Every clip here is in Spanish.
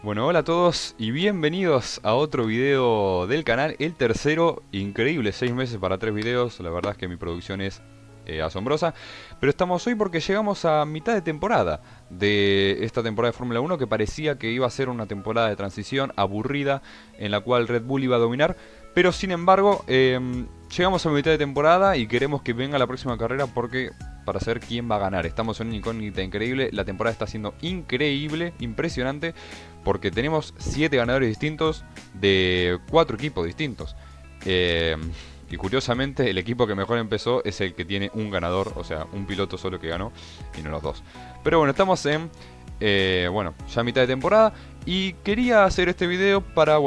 Bueno, hola a todos y bienvenidos a otro video del canal, el tercero, increíble, 6 meses para 3 videos, la verdad es que mi producción es asombrosa, pero estamos hoy porque llegamos a mitad de temporada de esta temporada de Fórmula 1 que parecía que iba a ser una temporada de transición aburrida en la cual Red Bull iba a dominar, pero sin embargo llegamos a mitad de temporada y queremos que venga la próxima carrera porque para saber quién va a ganar. Estamos en una incógnita increíble, la temporada está siendo increíble, impresionante, porque tenemos 7 ganadores distintos de 4 equipos distintos. Y curiosamente el equipo que mejor empezó es el que tiene un ganador, o sea, un piloto solo que ganó y no los dos. Pero bueno, estamos en, ya mitad de temporada y quería hacer este video para,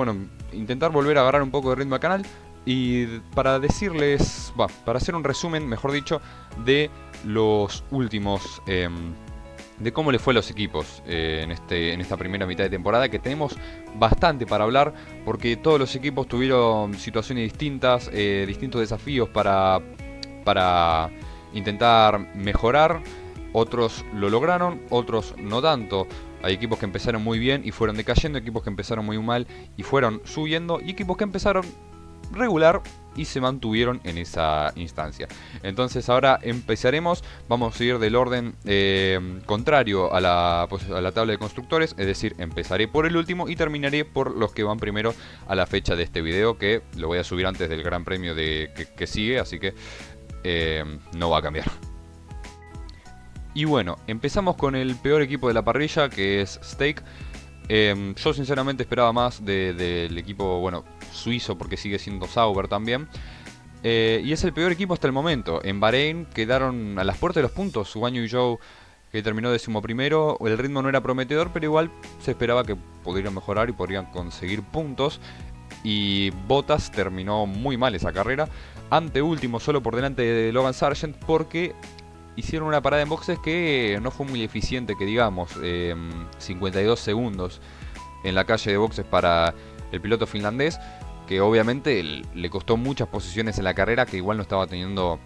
intentar volver a agarrar un poco de ritmo al canal y para decirles, para hacer un resumen, mejor dicho, de los últimos, de cómo le fue a los equipos en esta primera mitad de temporada, que tenemos bastante para hablar, porque todos los equipos tuvieron situaciones distintas, distintos desafíos para intentar mejorar. Otros lo lograron, otros no tanto. Hay equipos que empezaron muy bien y fueron decayendo, equipos que empezaron muy mal y fueron subiendo, y equipos que empezaron regular y se mantuvieron en esa instancia. Entonces ahora empezaremos, vamos a ir del orden contrario a la tabla de constructores, es decir, empezaré por el último y terminaré por los que van primero a la fecha de este video, que lo voy a subir antes del Gran Premio que sigue, así que no va a cambiar. Y bueno, empezamos con el peor equipo de la parrilla, que es Stake. Yo sinceramente esperaba más del equipo, suizo, porque sigue siendo Sauber también. Y es el peor equipo hasta el momento. En Bahrein quedaron a las puertas de los puntos. Guan Yu Zhou, que terminó 11º. El ritmo no era prometedor, pero igual se esperaba que podrían mejorar y podrían conseguir puntos. Y Bottas terminó muy mal esa carrera, anteúltimo, solo por delante de Logan Sargent, porque hicieron una parada en boxes que no fue muy eficiente, que digamos, 52 segundos en la calle de boxes para el piloto finlandés, que obviamente le costó muchas posiciones en la carrera, que igual no estaba teniendo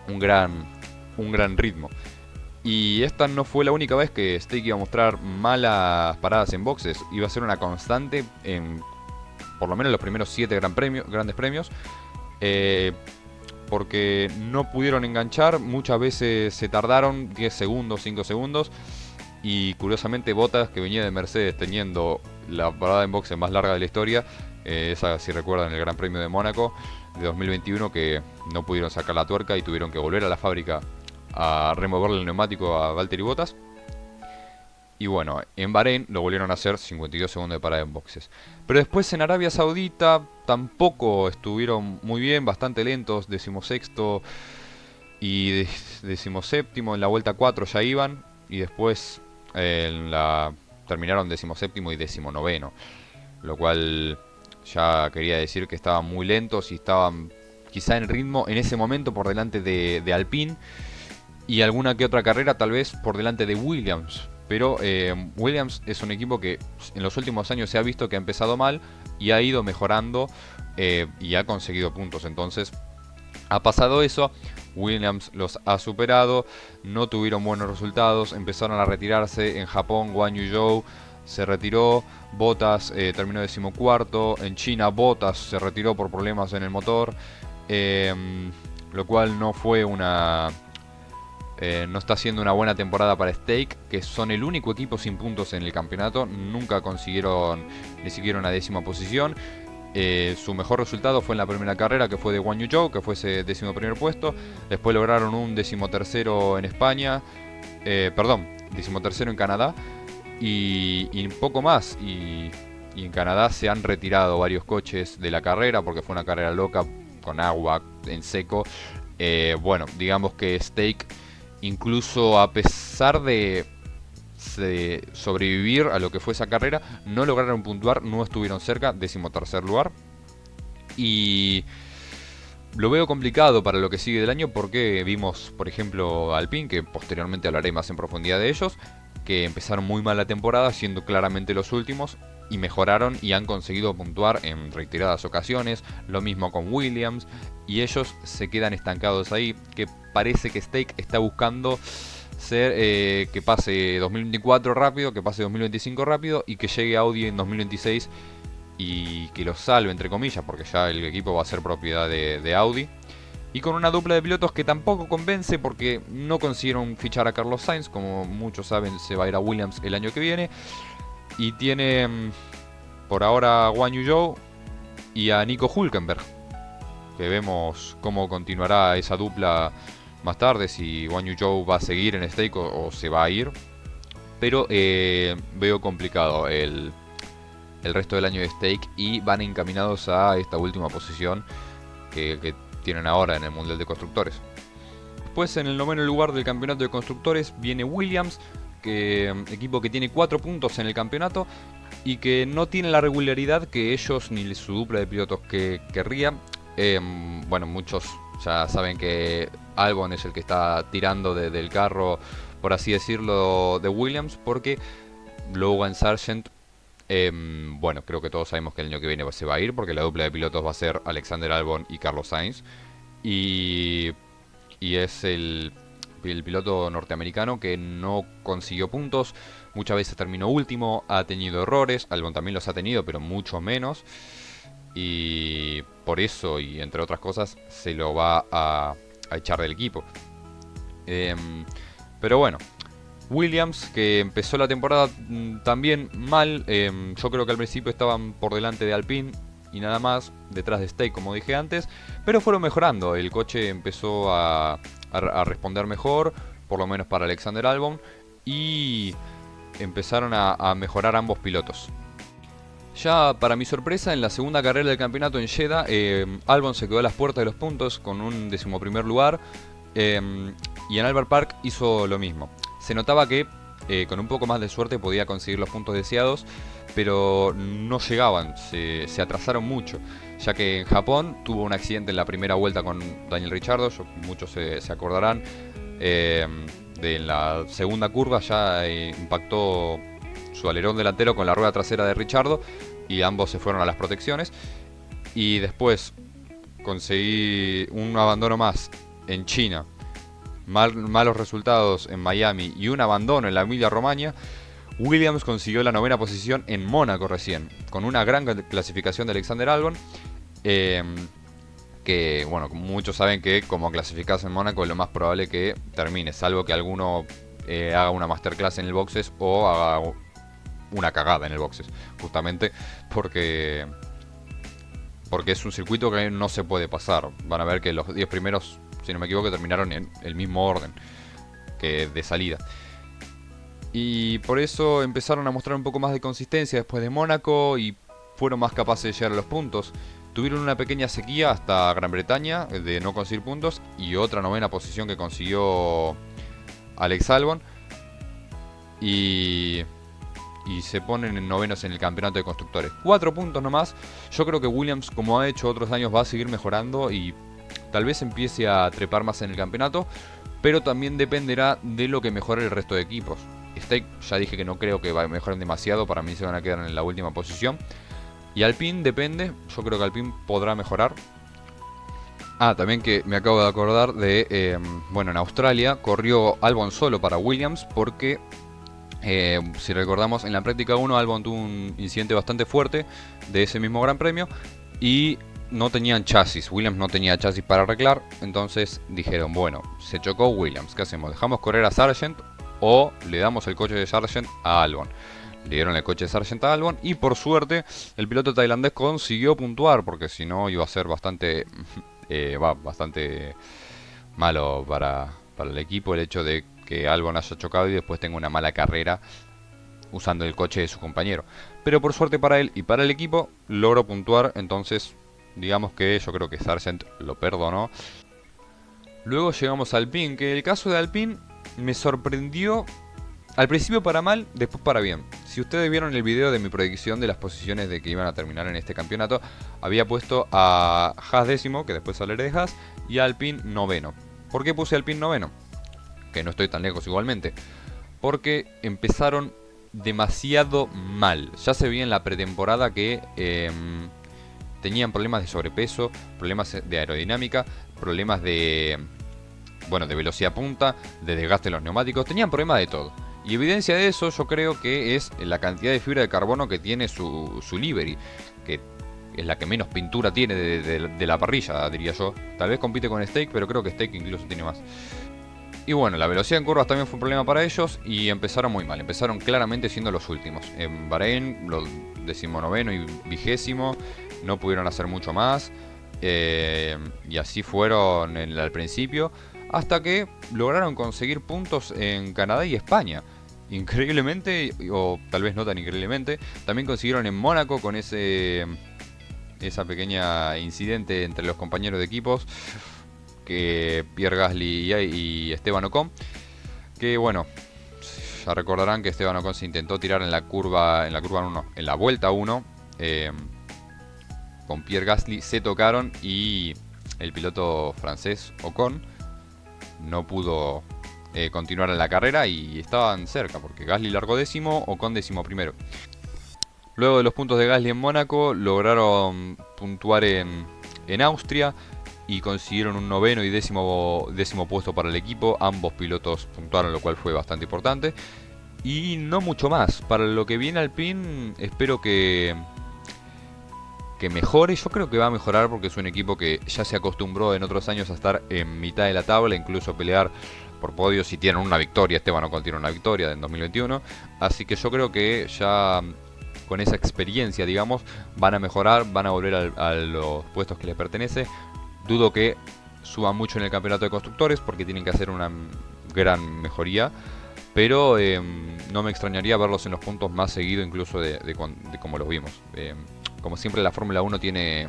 un gran ritmo. Y esta no fue la única vez que Stake iba a mostrar malas paradas en boxes, iba a ser una constante en por lo menos los primeros 7 grandes premios. Porque no pudieron enganchar, muchas veces se tardaron 10 segundos, 5 segundos. Y curiosamente Bottas, que venía de Mercedes teniendo la parada en boxe más larga de la historia, esa si recuerdan el Gran Premio de Mónaco de 2021, que no pudieron sacar la tuerca y tuvieron que volver a la fábrica a removerle el neumático a Valtteri Bottas. Y bueno, en Bahrein lo volvieron a hacer 52 segundos de parada en boxes. Pero después en Arabia Saudita tampoco estuvieron muy bien, bastante lentos, 16º y 17º. En la vuelta 4 ya iban, y después terminaron 17º y 19º. Lo cual ya quería decir que estaban muy lentos y estaban quizá en ritmo en ese momento por delante de Alpine. Y alguna que otra carrera tal vez por delante de Williams. Pero Williams es un equipo que en los últimos años se ha visto que ha empezado mal y ha ido mejorando y ha conseguido puntos. Entonces ha pasado eso, Williams los ha superado, no tuvieron buenos resultados, empezaron a retirarse. En Japón Guan Yu Zhou se retiró, Bottas terminó 14º, en China Bottas se retiró por problemas en el motor, lo cual no fue no está siendo una buena temporada para Stake, que son el único equipo sin puntos en el campeonato. Nunca consiguieron ni siquiera una 10ª posición. Su mejor resultado fue en la primera carrera, que fue de Guan Yu Zhou, que fue ese 11º puesto. Después lograron un 13º en España, 13º en Canadá y poco más. Y en Canadá se han retirado varios coches de la carrera porque fue una carrera loca, con agua, en seco. Digamos que Stake, incluso a pesar de sobrevivir a lo que fue esa carrera, no lograron puntuar, no estuvieron cerca, 13º lugar. Y lo veo complicado para lo que sigue del año, porque vimos, por ejemplo, Alpine, que posteriormente hablaré más en profundidad de ellos, que empezaron muy mal la temporada, siendo claramente los últimos, y mejoraron y han conseguido puntuar en reiteradas ocasiones. Lo mismo con Williams, y ellos se quedan estancados ahí, que parece que Stake está buscando ser que pase 2024 rápido, que pase 2025 rápido y que llegue Audi en 2026 y que lo salve, entre comillas, porque ya el equipo va a ser propiedad de Audi. Y con una dupla de pilotos que tampoco convence porque no consiguieron fichar a Carlos Sainz, como muchos saben se va a ir a Williams el año que viene. Y tiene por ahora a Guan Yu Zhou y a Nico Hülkenberg, que vemos cómo continuará esa dupla más tarde, si Guan Yu Zhou va a seguir en Stake o se va a ir. Pero veo complicado el resto del año de Stake y van encaminados a esta última posición que tienen ahora en el Mundial de Constructores. Después, en el noveno lugar del campeonato de constructores viene Williams, equipo que tiene 4 puntos en el campeonato y que no tiene la regularidad que ellos ni su dupla de pilotos que querría. Bueno, muchos ya saben que Albon es el que está tirando del carro, por así decirlo, de Williams, porque Logan Sargent, bueno, creo que todos sabemos que el año que viene se va a ir, porque la dupla de pilotos va a ser Alexander Albon y Carlos Sainz. Y es el piloto norteamericano que no consiguió puntos, muchas veces terminó último, ha tenido errores, Albon también los ha tenido, pero mucho menos. Y por eso, y entre otras cosas, se lo va a echar del equipo. Pero bueno, Williams, que empezó la temporada también mal. Yo creo que al principio estaban por delante de Alpine y nada más, detrás de Stake, como dije antes, pero fueron mejorando. El coche empezó a responder mejor, por lo menos para Alexander Albon, y empezaron a mejorar ambos pilotos. Ya para mi sorpresa, en la segunda carrera del campeonato en Jeddah, Albon se quedó a las puertas de los puntos con un 11º lugar, y en Albert Park hizo lo mismo. Se notaba que con un poco más de suerte podía conseguir los puntos deseados, pero no llegaban, se atrasaron mucho, ya que en Japón tuvo un accidente en la primera vuelta con Daniel Ricciardo, muchos se acordarán, de la segunda curva ya impactó su alerón delantero con la rueda trasera de Ricciardo y ambos se fueron a las protecciones. Y después conseguí un abandono más en China, malos resultados en Miami y un abandono en la Emilia-Romagna. Williams consiguió la 9ª posición en Mónaco recién, con una gran clasificación de Alexander Albon, que bueno, muchos saben que como clasificás en Mónaco es lo más probable que termine, salvo que alguno haga una masterclass en el boxes o haga una cagada en el boxes, justamente porque es un circuito que no se puede pasar. Van a ver que los 10 primeros, si no me equivoco, terminaron en el mismo orden que de salida. Y por eso empezaron a mostrar un poco más de consistencia después de Mónaco y fueron más capaces de llegar a los puntos. Tuvieron una pequeña sequía hasta Gran Bretaña de no conseguir puntos y otra 9ª posición que consiguió Alex Albon. Y se ponen en novenos en el campeonato de constructores. 4 puntos nomás. Yo creo que Williams, como ha hecho otros años, va a seguir mejorando y tal vez empiece a trepar más en el campeonato, pero también dependerá de lo que mejore el resto de equipos. Stake, ya dije que no creo que mejoren demasiado, para mí se van a quedar en la última posición. Y Alpine depende, yo creo que Alpine podrá mejorar. También que me acabo de acordar de, bueno, en Australia corrió Albon solo para Williams porque, si recordamos, en la práctica 1 Albon tuvo un incidente bastante fuerte de ese mismo Gran Premio y no tenían chasis. Williams no tenía chasis para arreglar, entonces dijeron, bueno, se chocó Williams, ¿qué hacemos? ¿Dejamos correr a Sargent o le damos el coche de Sargent a Albon? Le dieron el coche de Sargent a Albon y por suerte el piloto tailandés consiguió puntuar, porque si no iba a ser bastante bastante malo para el equipo el hecho de que Albon haya chocado y después tenga una mala carrera usando el coche de su compañero. Pero por suerte para él y para el equipo logró puntuar, entonces digamos que yo creo que Sargent lo perdonó. Luego llegamos a Alpine, que el caso de Alpine me sorprendió al principio para mal, después para bien. Si ustedes vieron el video de mi predicción de las posiciones de que iban a terminar en este campeonato, había puesto a Haas 10º, que después hablaré de Haas, y a Alpine 9º. ¿Por qué puse Alpine 9º? Que no estoy tan lejos igualmente. Porque empezaron demasiado mal. Ya se veía en la pretemporada que tenían problemas de sobrepeso, problemas de aerodinámica, problemas de bueno, de velocidad punta, de desgaste de los neumáticos, tenían problemas de todo. Y evidencia de eso yo creo que es la cantidad de fibra de carbono que tiene su livery, que es la que menos pintura tiene de la parrilla, diría yo. Tal vez compite con Stake, pero creo que Stake incluso tiene más. Y bueno, la velocidad en curvas también fue un problema para ellos y empezaron muy mal. Empezaron claramente siendo los últimos. En Bahrein, los 19º y 20º, no pudieron hacer mucho más. Y así fueron al principio, hasta que lograron conseguir puntos en Canadá y España. Increíblemente, o tal vez no tan increíblemente, también consiguieron en Mónaco con esa pequeña incidente entre los compañeros de equipos, que Pierre Gasly y Esteban Ocon, que bueno, ya recordarán que Esteban Ocon se intentó tirar en la curva 1, en la vuelta 1, con Pierre Gasly se tocaron y el piloto francés Ocon no pudo continuar en la carrera y estaban cerca porque Gasly largó décimo, Ocon 11º. Luego de los puntos de Gasly en Mónaco, lograron puntuar en Austria y consiguieron un 9º y décimo puesto para el equipo. Ambos pilotos puntuaron, lo cual fue bastante importante. Y no mucho más. Para lo que viene Alpine, espero que mejore. Yo creo que va a mejorar porque es un equipo que ya se acostumbró en otros años a estar en mitad de la tabla, incluso pelear por podios, y tienen una victoria. Esteban Ocon tiene una victoria en 2021. Así que yo creo que ya con esa experiencia, digamos, van a mejorar, van a volver a los puestos que les pertenece. Dudo que suban mucho en el campeonato de constructores porque tienen que hacer una gran mejoría, pero no me extrañaría verlos en los puntos más seguido incluso de como los vimos. Como siempre, la Fórmula 1 tiene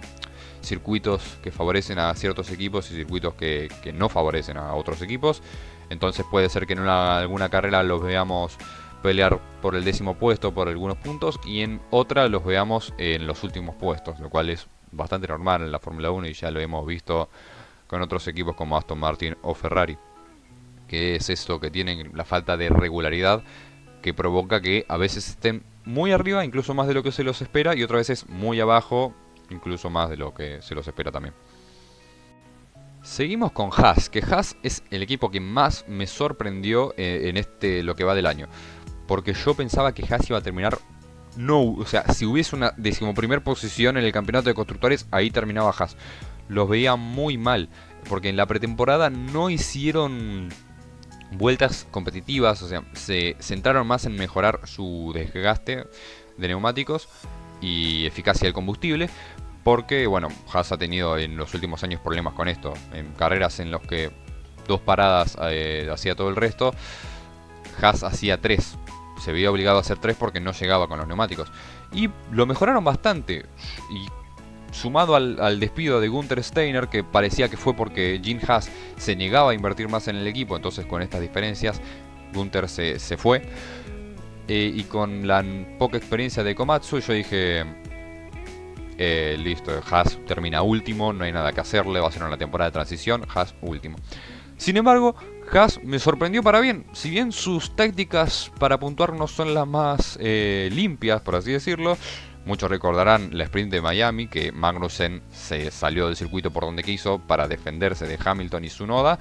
circuitos que favorecen a ciertos equipos y circuitos que no favorecen a otros equipos. Entonces puede ser que en alguna carrera los veamos pelear por el 10º puesto por algunos puntos y en otra los veamos en los últimos puestos, lo cual es bastante normal en la Fórmula 1 y ya lo hemos visto con otros equipos como Aston Martin o Ferrari, que es esto que tienen, la falta de regularidad, que provoca que a veces estén muy arriba, incluso más de lo que se los espera, y otras veces muy abajo, incluso más de lo que se los espera también. Seguimos con Haas, que Haas es el equipo que más me sorprendió en lo que va del año, porque yo pensaba que Haas iba a terminar, o sea, si hubiese una 11ª posición en el campeonato de constructores, ahí terminaba Haas. Los veía muy mal, porque en la pretemporada no hicieron vueltas competitivas, o sea, se centraron más en mejorar su desgaste de neumáticos y eficacia del combustible, porque bueno, Haas ha tenido en los últimos años problemas con esto. En carreras en las que 2 paradas hacía todo el resto, Haas hacía 3. Se veía obligado a hacer 3 porque no llegaba con los neumáticos. Y lo mejoraron bastante. Y sumado al despido de Günther Steiner, que parecía que fue porque Gene Haas se negaba a invertir más en el equipo, entonces con estas diferencias Günther se fue. Y con la poca experiencia de Komatsu, yo dije, listo, Haas termina último, no hay nada que hacerle, va a ser una temporada de transición, Haas último. Sin embargo, Haas me sorprendió para bien. Si bien sus tácticas para puntuar no son las más limpias, por así decirlo, muchos recordarán la sprint de Miami, que Magnussen se salió del circuito por donde quiso para defenderse de Hamilton y Tsunoda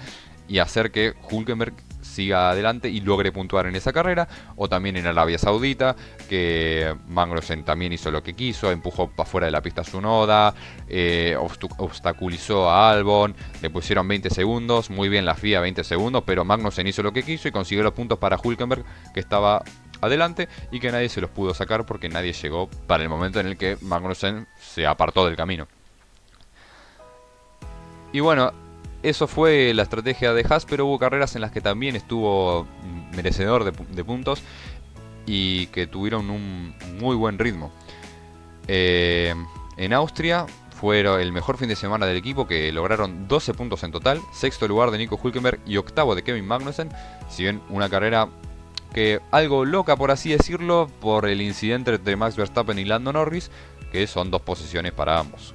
y hacer que Hülkenberg siga adelante y logre puntuar en esa carrera. O también en Arabia Saudita, que Magnussen también hizo lo que quiso, empujó para fuera de la pista a Tsunoda, obstaculizó a Albon, le pusieron 20 segundos, muy bien la FIA, 20 segundos, pero Magnussen hizo lo que quiso y consiguió los puntos para Hülkenberg, que estaba adelante y que nadie se los pudo sacar porque nadie llegó para el momento en el que Magnussen se apartó del camino. Y bueno, eso fue la estrategia de Haas, pero hubo carreras en las que también estuvo merecedor de puntos y que tuvieron un muy buen ritmo. En Austria fue el mejor fin de semana del equipo, que lograron 12 puntos en total, 6º lugar de Nico Hülkenberg y 8º de Kevin Magnussen, si bien una carrera que algo loca, por así decirlo, por el incidente entre Max Verstappen y Lando Norris, que son 2 posiciones para ambos.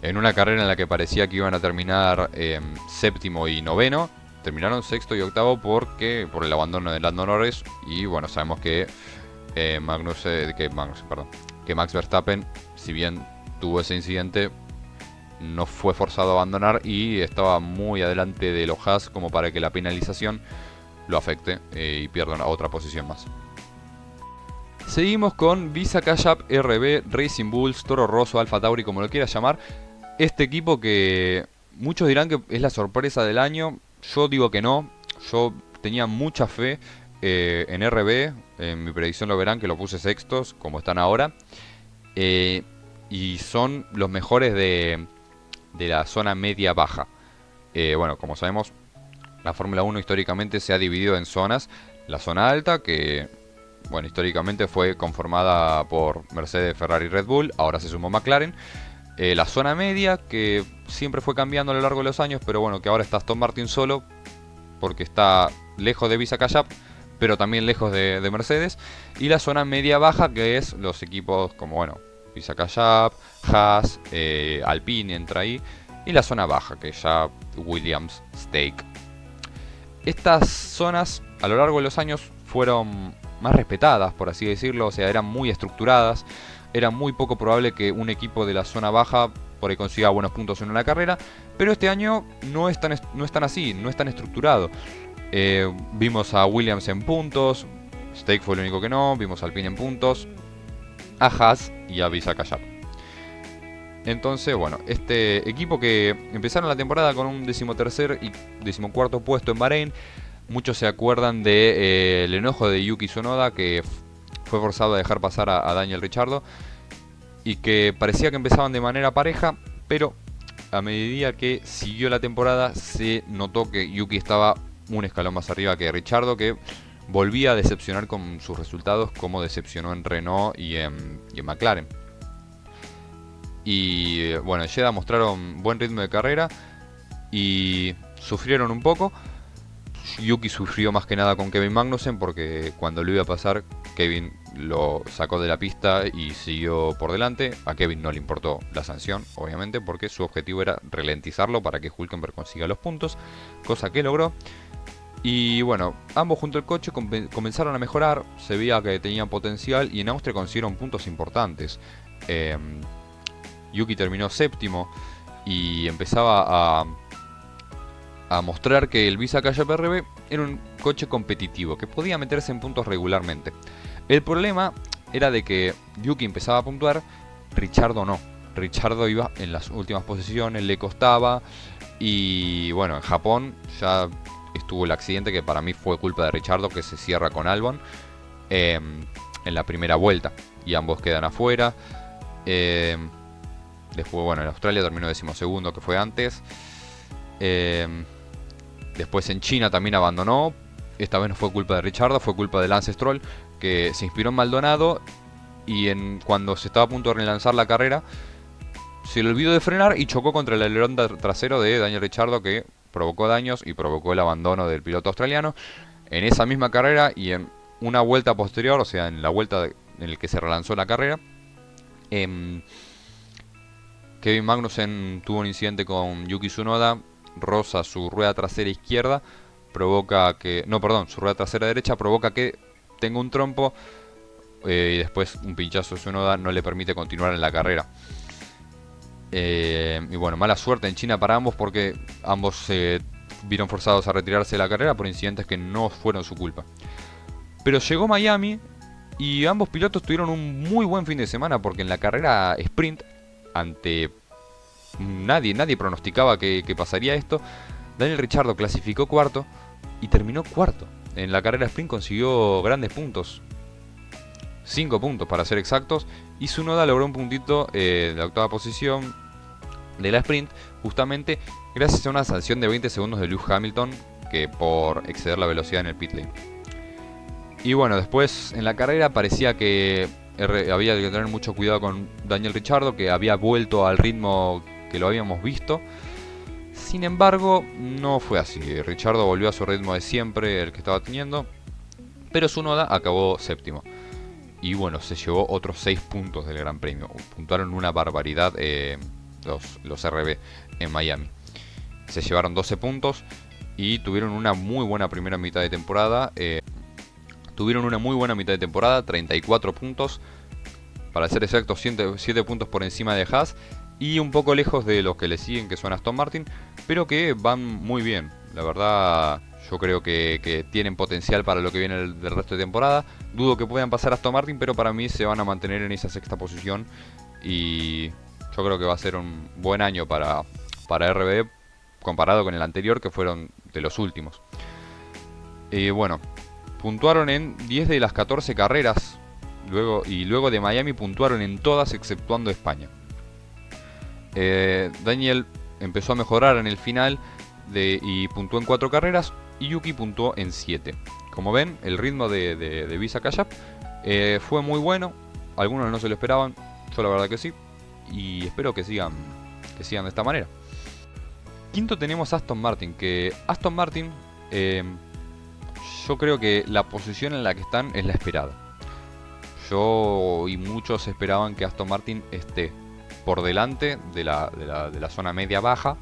En una carrera en la que parecía que iban a terminar 7º y 9º, terminaron 6º y 8º por el abandono de Lando Norris. Y bueno, sabemos que Max Verstappen, si bien tuvo ese incidente, no fue forzado a abandonar y estaba muy adelante de los Haas como para que la penalización lo afecte y pierda una otra posición más. Seguimos con Visa Cash App, RB, Racing Bulls, Toro Rosso, Alfa Tauri, como lo quieras llamar. Este equipo que muchos dirán que es la sorpresa del año, yo digo que no. Yo tenía mucha fe en RB, en mi predicción lo verán que lo puse sextos, como están ahora. Y son los mejores de la zona media-baja. Bueno, como sabemos, la Fórmula 1 históricamente se ha dividido en zonas. La zona alta, que bueno, históricamente fue conformada por Mercedes, Ferrari y Red Bull, ahora se sumó McLaren. La zona media, que siempre fue cambiando a lo largo de los años, pero bueno, que ahora está Aston Martin solo, porque está lejos de Visa Cash App, pero también lejos de Mercedes. Y la zona media-baja, que es los equipos como, bueno, Visa Cash App, Haas, Alpine entra ahí. Y la zona baja, que ya Williams, Stake. Estas zonas a lo largo de los años fueron más respetadas, por así decirlo, o sea, eran muy estructuradas. Era muy poco probable que un equipo de la zona baja por ahí consiga buenos puntos en una carrera, pero este año no es tan así, no es tan estructurado. Vimos a Williams en puntos, Stake fue el único que no, vimos a Alpine en puntos, a Haas y a Visa Cash App. Entonces, bueno, este equipo que empezaron la temporada con un 13º y 14º puesto en Bahrein. Muchos se acuerdan de el enojo de Yuki Tsunoda, que fue forzado a dejar pasar a Daniel Ricciardo, y que parecía que empezaban de manera pareja, pero a medida que siguió la temporada se notó que Yuki estaba un escalón más arriba que Ricciardo, que volvía a decepcionar con sus resultados, como decepcionó en Renault y en McLaren. Y bueno, en Jeddah mostraron buen ritmo de carrera y sufrieron un poco. Yuki sufrió más que nada con Kevin Magnussen, porque cuando lo iba a pasar, Kevin lo sacó de la pista y siguió por delante. A Kevin no le importó la sanción, obviamente, porque su objetivo era ralentizarlo para que Hülkenberg consiga los puntos, cosa que logró. Y bueno, ambos junto al coche comenzaron a mejorar, se veía que tenían potencial y en Austria consiguieron puntos importantes. Yuki terminó séptimo y empezaba a mostrar que el Visa Cash App RB era un coche competitivo, que podía meterse en puntos regularmente. El problema era de que Yuki empezaba a puntuar, Ricciardo no. Ricciardo iba en las últimas posiciones, le costaba. Y bueno, en Japón ya estuvo el accidente, que para mí fue culpa de Ricciardo, que se cierra con Albon en la primera vuelta y ambos quedan afuera. Después, bueno, en Australia terminó 12º, que fue antes. Después en China también abandonó. Esta vez no fue culpa de Ricciardo, fue culpa de Lance Stroll, que se inspiró en Maldonado y cuando se estaba a punto de relanzar la carrera, se le olvidó de frenar y chocó contra el alerón trasero de Daniel Ricciardo, que provocó daños y provocó el abandono del piloto australiano. En esa misma carrera y en una vuelta posterior, o sea, en la vuelta en la que se relanzó la carrera, Kevin Magnussen tuvo un incidente con Yuki Tsunoda, roza su rueda trasera izquierda, su rueda trasera derecha provoca que tenga un trompo, y después un pinchazo de Tsunoda no le permite continuar en la carrera. Y bueno, mala suerte en China para ambos, porque ambos se vieron forzados a retirarse de la carrera por incidentes que no fueron su culpa. Pero llegó Miami y ambos pilotos tuvieron un muy buen fin de semana, porque en la carrera sprint, ante nadie pronosticaba que pasaría esto, Daniel Ricciardo clasificó cuarto y terminó cuarto. En la carrera sprint consiguió grandes puntos, 5 puntos para ser exactos, y Tsunoda logró un puntito de la octava posición de la sprint, justamente gracias a una sanción de 20 segundos de Lewis Hamilton, que por exceder la velocidad en el pit lane. Y bueno, después en la carrera parecía que había que tener mucho cuidado con Daniel Ricciardo, que había vuelto al ritmo que lo habíamos visto. Sin embargo, no fue así. Ricciardo volvió a su ritmo de siempre, el que estaba teniendo, pero Tsunoda acabó séptimo. Y bueno, se llevó otros 6 puntos del Gran Premio. Puntuaron una barbaridad los RB en Miami. Se llevaron 12 puntos y tuvieron una muy buena primera mitad de temporada. 34 puntos. Para ser exactos, 7 puntos por encima de Haas. y un poco lejos de los que le siguen, que son Aston Martin, pero que van muy bien. La verdad, yo creo que tienen potencial para lo que viene del resto de temporada. Dudo que puedan pasar a Aston Martin, pero para mí se van a mantener en esa sexta posición. Y yo creo que va a ser un buen año para RB comparado con el anterior, que fueron de los últimos. Bueno, puntuaron en 10 de las 14 carreras. Luego de Miami puntuaron en todas exceptuando España. Daniel empezó a mejorar en el final y puntuó en 4 carreras, y Yuki puntuó en 7. Como ven, el ritmo de Visa Cash App fue muy bueno. Algunos no se lo esperaban, yo la verdad que sí, y espero que sigan de esta manera. Quinto tenemos Aston Martin, que Aston Martin, yo creo que la posición en la que están es la esperada. Yo y muchos esperaban que Aston Martin esté por delante de la zona media-baja,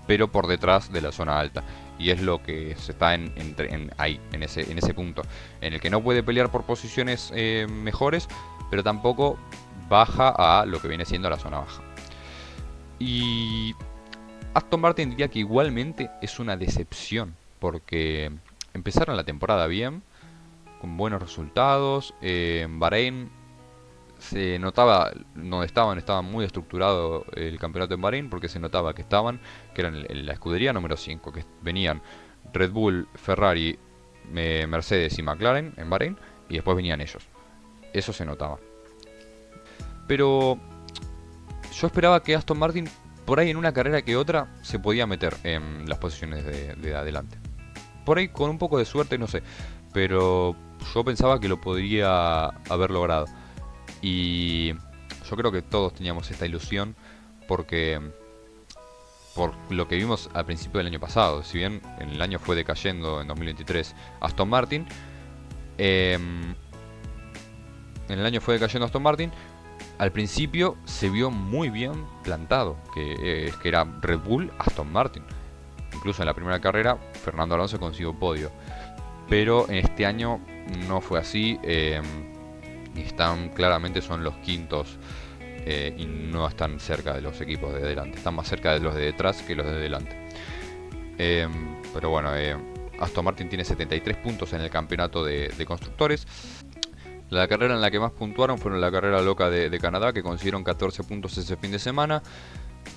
pero por detrás de la zona alta. Y es lo que se está ahí, en ese punto, en el que no puede pelear por posiciones mejores, pero tampoco baja a lo que viene siendo la zona baja. Y Aston Martin diría que igualmente es una decepción, porque empezaron la temporada bien, con buenos resultados. En Bahrein se notaba, no estaba muy estructurado el campeonato en Bahrein, porque se notaba que eran la escudería número 5, que venían Red Bull, Ferrari, Mercedes y McLaren en Bahrein, y después venían ellos. Eso se notaba. Pero yo esperaba que Aston Martin, por ahí en una carrera que otra, se podía meter en las posiciones de adelante. Por ahí con un poco de suerte, no sé, pero yo pensaba que lo podría haber logrado. Y yo creo que todos teníamos esta ilusión, porque por lo que vimos al principio del año pasado, si bien en el año fue decayendo en 2023 Aston Martin, al principio se vio muy bien plantado, que era Red Bull, Aston Martin. Incluso en la primera carrera Fernando Alonso consiguió podio, pero en este año no fue así. Claramente son los quintos, y no están cerca de los equipos de delante, están más cerca de los de detrás que los de delante. Pero bueno, Aston Martin tiene 73 puntos en el campeonato de constructores. La carrera en la que más puntuaron fueron la carrera loca de Canadá, que consiguieron 14 puntos ese fin de semana.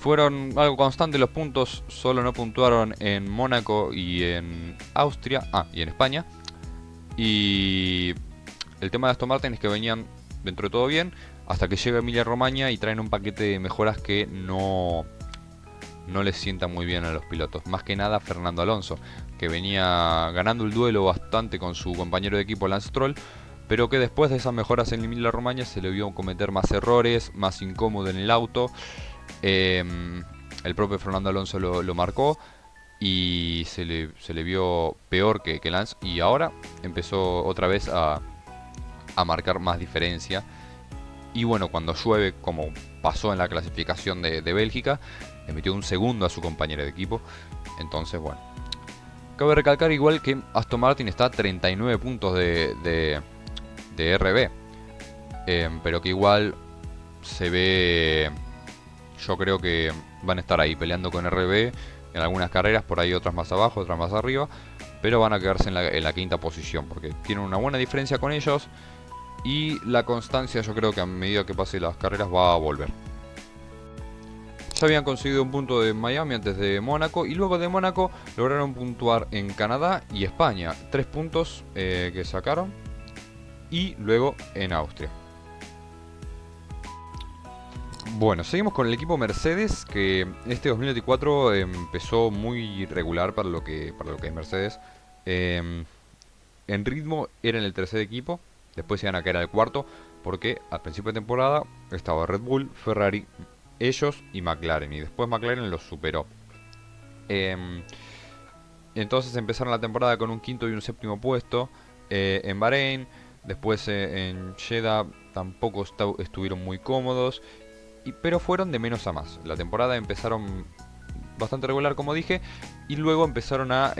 Fueron algo constantes los puntos, solo no puntuaron en Mónaco y en Austria, y en España. Y el tema de Aston Martin es que venían dentro de todo bien, hasta que llega Emilia Romagna y traen un paquete de mejoras que no les sienta muy bien a los pilotos. Más que nada Fernando Alonso, que venía ganando el duelo bastante con su compañero de equipo Lance Stroll, pero que después de esas mejoras en Emilia Romagna se le vio cometer más errores, más incómodo en el auto. El propio Fernando Alonso lo marcó y se le vio peor que Lance, y ahora empezó otra vez a marcar más diferencia. Y bueno, cuando llueve, como pasó en la clasificación de Bélgica, le metió un segundo a su compañero de equipo. Entonces, bueno, cabe recalcar igual que Aston Martin está a 39 puntos de RB, pero que igual se ve, yo creo que van a estar ahí peleando con RB en algunas carreras, por ahí otras más abajo, otras más arriba, pero van a quedarse en la quinta posición, porque tienen una buena diferencia con ellos. Y la constancia, yo creo que a medida que pase las carreras va a volver. Ya habían conseguido un punto de Miami antes de Mónaco, y luego de Mónaco lograron puntuar en Canadá y España. 3 puntos que sacaron. Y luego en Austria. Bueno, seguimos con el equipo Mercedes, que este 2024 empezó muy irregular para lo que es Mercedes. En ritmo eran el tercer equipo. Después iban a caer al cuarto, porque al principio de temporada estaba Red Bull, Ferrari, ellos y McLaren. Y después McLaren los superó. Entonces empezaron la temporada con un quinto y un séptimo puesto en Bahrein. Después en Jeddah tampoco estuvieron muy cómodos, pero fueron de menos a más. La temporada empezaron bastante regular, como dije, y luego empezaron a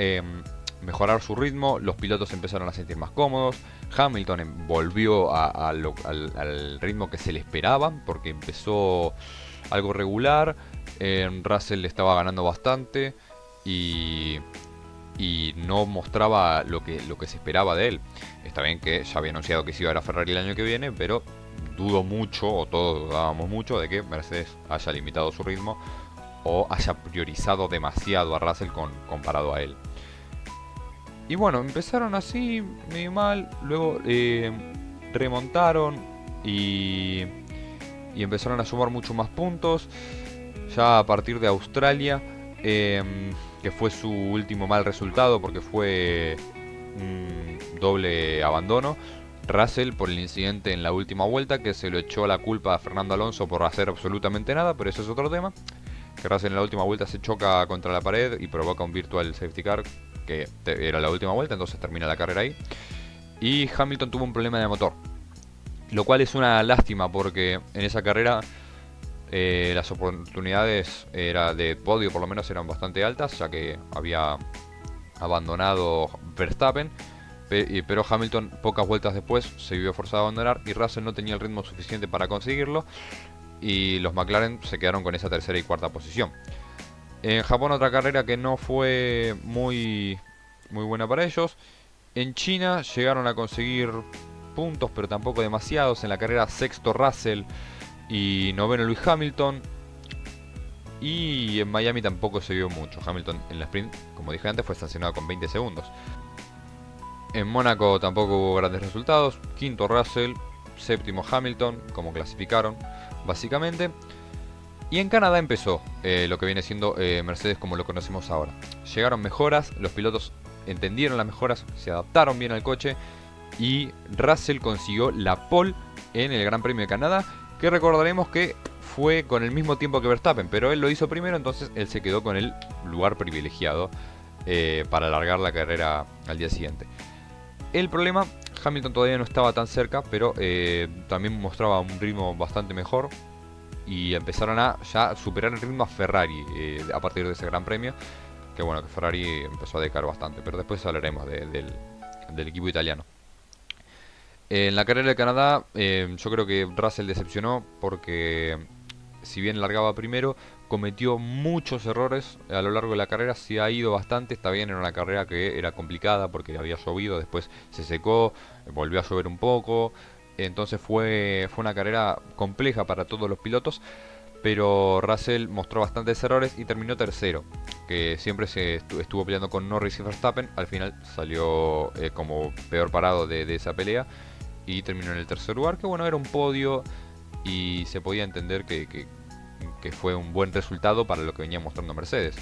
mejorar su ritmo, los pilotos empezaron a sentir más cómodos, Hamilton volvió al ritmo que se le esperaba, porque empezó algo regular, Russell estaba ganando bastante y no mostraba lo que se esperaba de él. Está bien que ya había anunciado que se iba a la Ferrari el año que viene, pero dudo mucho, o todos dudábamos mucho, de que Mercedes haya limitado su ritmo o haya priorizado demasiado a Russell comparado a él. Y bueno, empezaron así, medio mal, luego remontaron y empezaron a sumar mucho más puntos. Ya a partir de Australia, que fue su último mal resultado porque fue un doble abandono, Russell por el incidente en la última vuelta, que se lo echó la culpa a Fernando Alonso por hacer absolutamente nada, pero eso es otro tema. Que Russell en la última vuelta se choca contra la pared y provoca un virtual safety car, que era la última vuelta, entonces termina la carrera ahí. Y Hamilton tuvo un problema de motor, lo cual es una lástima porque en esa carrera las oportunidades de podio por lo menos eran bastante altas, ya que había abandonado Verstappen, pero Hamilton pocas vueltas después se vio forzado a abandonar y Russell no tenía el ritmo suficiente para conseguirlo, y los McLaren se quedaron con esa tercera y cuarta posición. En Japón otra carrera que no fue muy buena para ellos. En China llegaron a conseguir puntos, pero tampoco demasiados. En la carrera sexto Russell y noveno Lewis Hamilton. Y en Miami tampoco se vio mucho. Hamilton en la sprint, como dije antes, fue sancionado con 20 segundos. En Mónaco tampoco hubo grandes resultados. Quinto Russell, séptimo Hamilton, como clasificaron básicamente. Y en Canadá empezó lo que viene siendo Mercedes como lo conocemos ahora. Llegaron mejoras, los pilotos entendieron las mejoras, se adaptaron bien al coche y Russell consiguió la pole en el Gran Premio de Canadá, que recordaremos que fue con el mismo tiempo que Verstappen, pero él lo hizo primero, entonces él se quedó con el lugar privilegiado para alargar la carrera al día siguiente. El problema, Hamilton todavía no estaba tan cerca, pero también mostraba un ritmo bastante mejor y empezaron a ya superar el ritmo a Ferrari a partir de ese Gran Premio, que bueno, que Ferrari empezó a decaer bastante, pero después hablaremos del equipo italiano. En la carrera de Canadá yo creo que Russell decepcionó porque si bien largaba primero, cometió muchos errores a lo largo de la carrera, se ha ido bastante. Está bien, era una carrera que era complicada porque había llovido, después se secó, volvió a llover un poco, entonces fue una carrera compleja para todos los pilotos, pero Russell mostró bastantes errores y terminó tercero, que siempre se estuvo peleando con Norris y Verstappen. Al final salió como peor parado de esa pelea y terminó en el tercer lugar, que bueno, era un podio y se podía entender que fue un buen resultado para lo que venía mostrando Mercedes.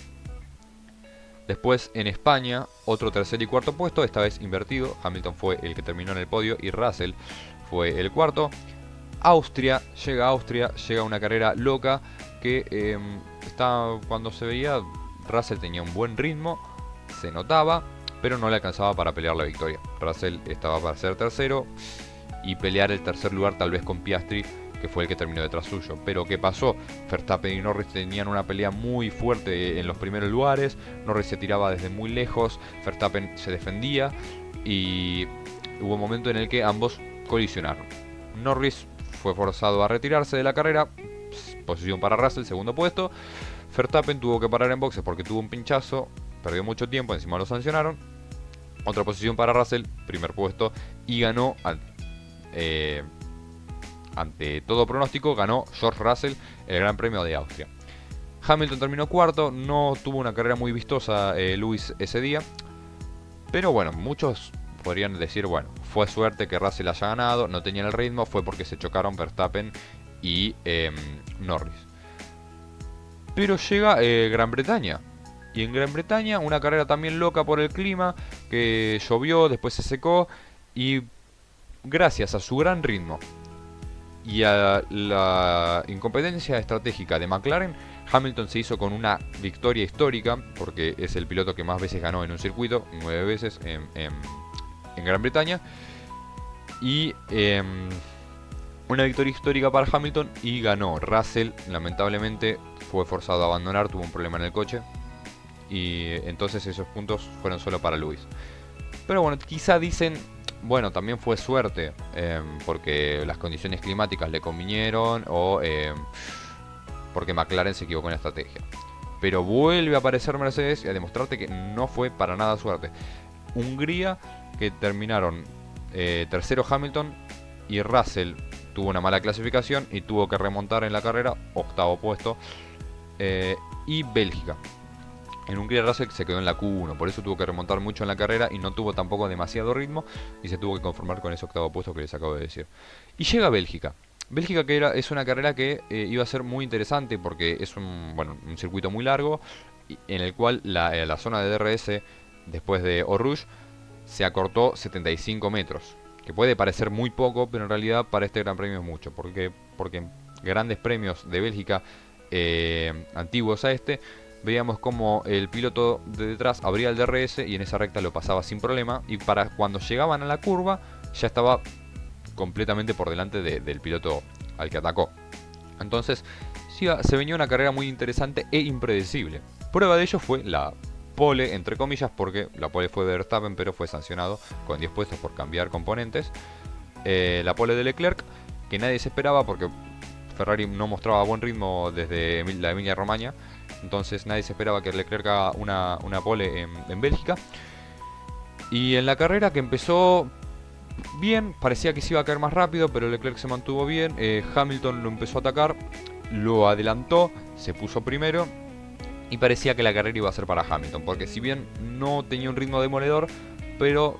Después en España, otro tercer y cuarto puesto, esta vez invertido. Hamilton fue el que terminó en el podio y Russell fue el cuarto. Austria, llega una carrera loca que cuando se veía, Russell tenía un buen ritmo, se notaba, pero no le alcanzaba para pelear la victoria. Russell estaba para ser tercero y pelear el tercer lugar tal vez con Piastri, que fue el que terminó detrás suyo. Pero ¿qué pasó? Verstappen y Norris tenían una pelea muy fuerte en los primeros lugares. Norris se tiraba desde muy lejos, Verstappen se defendía y hubo un momento en el que ambos colisionaron. Norris fue forzado a retirarse de la carrera, posición para Russell, segundo puesto. Verstappen tuvo que parar en boxes porque tuvo un pinchazo, perdió mucho tiempo, encima lo sancionaron. Otra posición para Russell, primer puesto, y ganó ante todo pronóstico, ganó George Russell el Gran Premio de Austria. Hamilton terminó cuarto, no tuvo una carrera muy vistosa Lewis ese día, pero bueno, muchos podrían decir, bueno, fue suerte que Russell haya ganado, no tenían el ritmo, fue porque se chocaron Verstappen y Norris. Pero llega Gran Bretaña, y en Gran Bretaña una carrera también loca por el clima, que llovió, después se secó, y gracias a su gran ritmo y a la incompetencia estratégica de McLaren, Hamilton se hizo con una victoria histórica, porque es el piloto que más veces ganó en un circuito, 9 veces en Gran Bretaña, y una victoria histórica para Hamilton, y ganó. Russell lamentablemente fue forzado a abandonar, tuvo un problema en el coche y entonces esos puntos fueron solo para Lewis. Pero bueno, quizá dicen, bueno, también fue suerte, porque las condiciones climáticas le convinieron o porque McLaren se equivocó en la estrategia. Pero vuelve a aparecer Mercedes y a demostrarte que no fue para nada suerte. Hungría, que terminaron tercero Hamilton, y Russell tuvo una mala clasificación y tuvo que remontar en la carrera, octavo puesto. Y Bélgica. En Hungría Russell se quedó en la Q1, por eso tuvo que remontar mucho en la carrera y no tuvo tampoco demasiado ritmo y se tuvo que conformar con ese octavo puesto que les acabo de decir. Y llega Bélgica. Bélgica, que es una carrera que iba a ser muy interesante porque es un circuito muy largo en el cual la zona de DRS después de Eau Rouge se acortó 75 metros. Que puede parecer muy poco, pero en realidad para este Gran Premio es mucho. Porque en grandes premios de Bélgica antiguos a este, veíamos como el piloto de detrás abría el DRS y en esa recta lo pasaba sin problema. Y para cuando llegaban a la curva ya estaba completamente por delante del piloto al que atacó. Entonces se venía una carrera muy interesante e impredecible. Prueba de ello fue la pole, entre comillas, porque la pole fue de Verstappen, pero fue sancionado con 10 puestos por cambiar componentes. La pole de Leclerc, que nadie se esperaba porque Ferrari no mostraba buen ritmo desde la Emilia-Romagna. Entonces nadie se esperaba que Leclerc haga una pole en Bélgica. Y en la carrera, que empezó bien, parecía que se iba a caer más rápido, pero Leclerc se mantuvo bien. Hamilton lo empezó a atacar, lo adelantó, se puso primero y parecía que la carrera iba a ser para Hamilton, porque si bien no tenía un ritmo demoledor, pero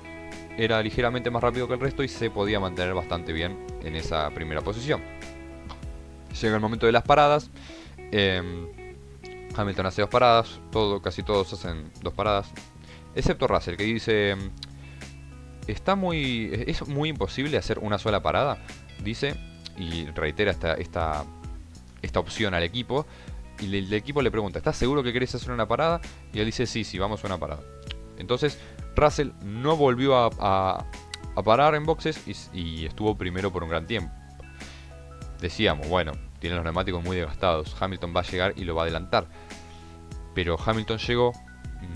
era ligeramente más rápido que el resto y se podía mantener bastante bien en esa primera posición. Llega el momento de las paradas. Hamilton hace 2 paradas, casi todos hacen 2 paradas, excepto Russell, que dice: es muy imposible hacer una sola parada, dice, y reitera esta opción al equipo. Y el equipo le pregunta: ¿estás seguro que querés hacer una parada? Y él dice: sí, vamos a una parada. Entonces Russell no volvió a parar en boxes y estuvo primero por un gran tiempo. Decíamos, bueno, tiene los neumáticos muy desgastados, Hamilton va a llegar y lo va a adelantar. Pero Hamilton llegó,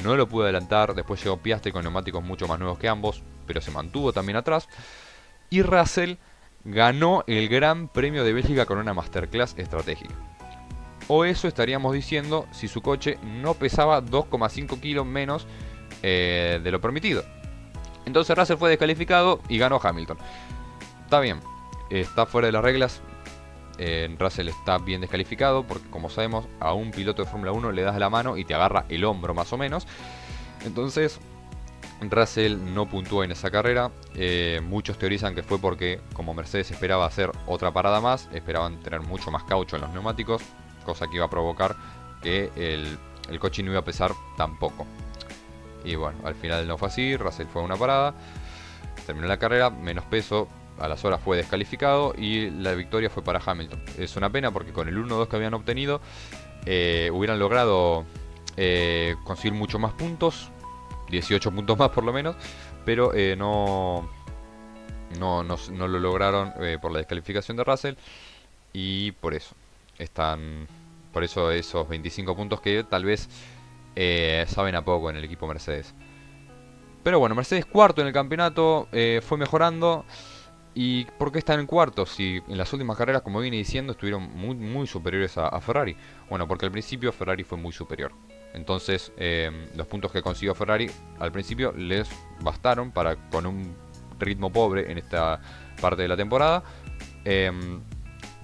no lo pudo adelantar. Después llegó Piastri con neumáticos mucho más nuevos que ambos, pero se mantuvo también atrás. Y Russell ganó el Gran Premio de Bélgica con una masterclass estratégica. O eso estaríamos diciendo si su coche no pesaba 2,5 kilos menos de lo permitido. Entonces Russell fue descalificado y ganó Hamilton. Está bien, está fuera de las reglas. Russell está bien descalificado porque, como sabemos, a un piloto de Fórmula 1 le das la mano y te agarra el hombro más o menos. Entonces Russell no puntuó en esa carrera. Muchos teorizan que fue porque, como Mercedes esperaba hacer otra parada más, esperaban tener mucho más caucho en los neumáticos, cosa que iba a provocar que el coche no iba a pesar tan poco. Y bueno, al final no fue así. Russell fue a una parada, terminó la carrera, menos peso, a las horas fue descalificado y la victoria fue para Hamilton. Es una pena porque con el 1-2 que habían obtenido hubieran logrado conseguir mucho más puntos, 18 puntos más por lo menos, pero no lo lograron por la descalificación de Russell. Y por eso esos 25 puntos que tal vez saben a poco en el equipo Mercedes. Pero bueno, Mercedes cuarto en el campeonato, fue mejorando. ¿Y por qué están en cuarto? Si en las últimas carreras, como vine diciendo, estuvieron muy, muy superiores a Ferrari. Bueno, porque al principio Ferrari fue muy superior. Entonces los puntos que consiguió Ferrari al principio les bastaron para, con un ritmo pobre en esta parte de la temporada,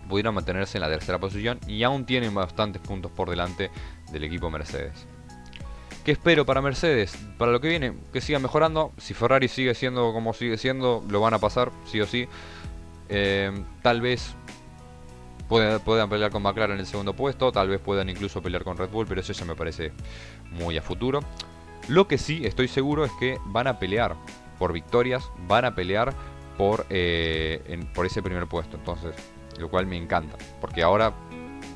pudieron mantenerse en la tercera posición y aún tienen bastantes puntos por delante del equipo Mercedes. ¿Qué espero para Mercedes? Para lo que viene, que siga mejorando. Si Ferrari sigue siendo como sigue siendo, lo van a pasar, sí o sí. Tal vez puedan pelear con McLaren en el segundo puesto. Tal vez puedan incluso pelear con Red Bull, pero eso ya me parece muy a futuro. Lo que sí estoy seguro es que van a pelear por victorias. Van a pelear por ese primer puesto. Entonces, lo cual me encanta. Porque ahora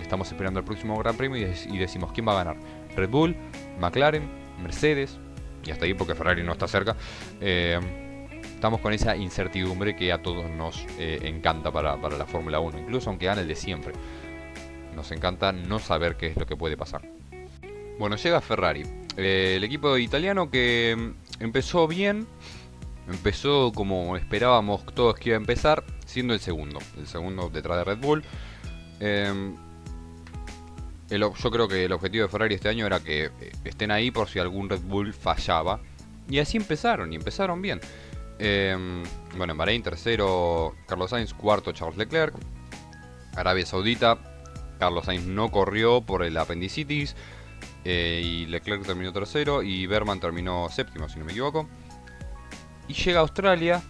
estamos esperando el próximo Gran Premio y decimos quién va a ganar. Red Bull, McLaren, Mercedes, y hasta ahí porque Ferrari no está cerca. Estamos con esa incertidumbre que a todos nos encanta para la Fórmula 1, incluso aunque gane el de siempre. Nos encanta no saber qué es lo que puede pasar. Bueno, llega Ferrari. El equipo italiano que empezó bien, empezó como esperábamos todos que iba a empezar, siendo el segundo detrás de Red Bull. Eh, yo creo que el objetivo de Ferrari este año era que estén ahí por si algún Red Bull fallaba. Y así empezaron, y empezaron bien. Bueno, en Bahrein tercero Carlos Sainz, cuarto Charles Leclerc. Arabia Saudita, Carlos Sainz no corrió por el apendicitis, y Leclerc terminó tercero y Berman terminó séptimo, si no me equivoco. Y llega a Australia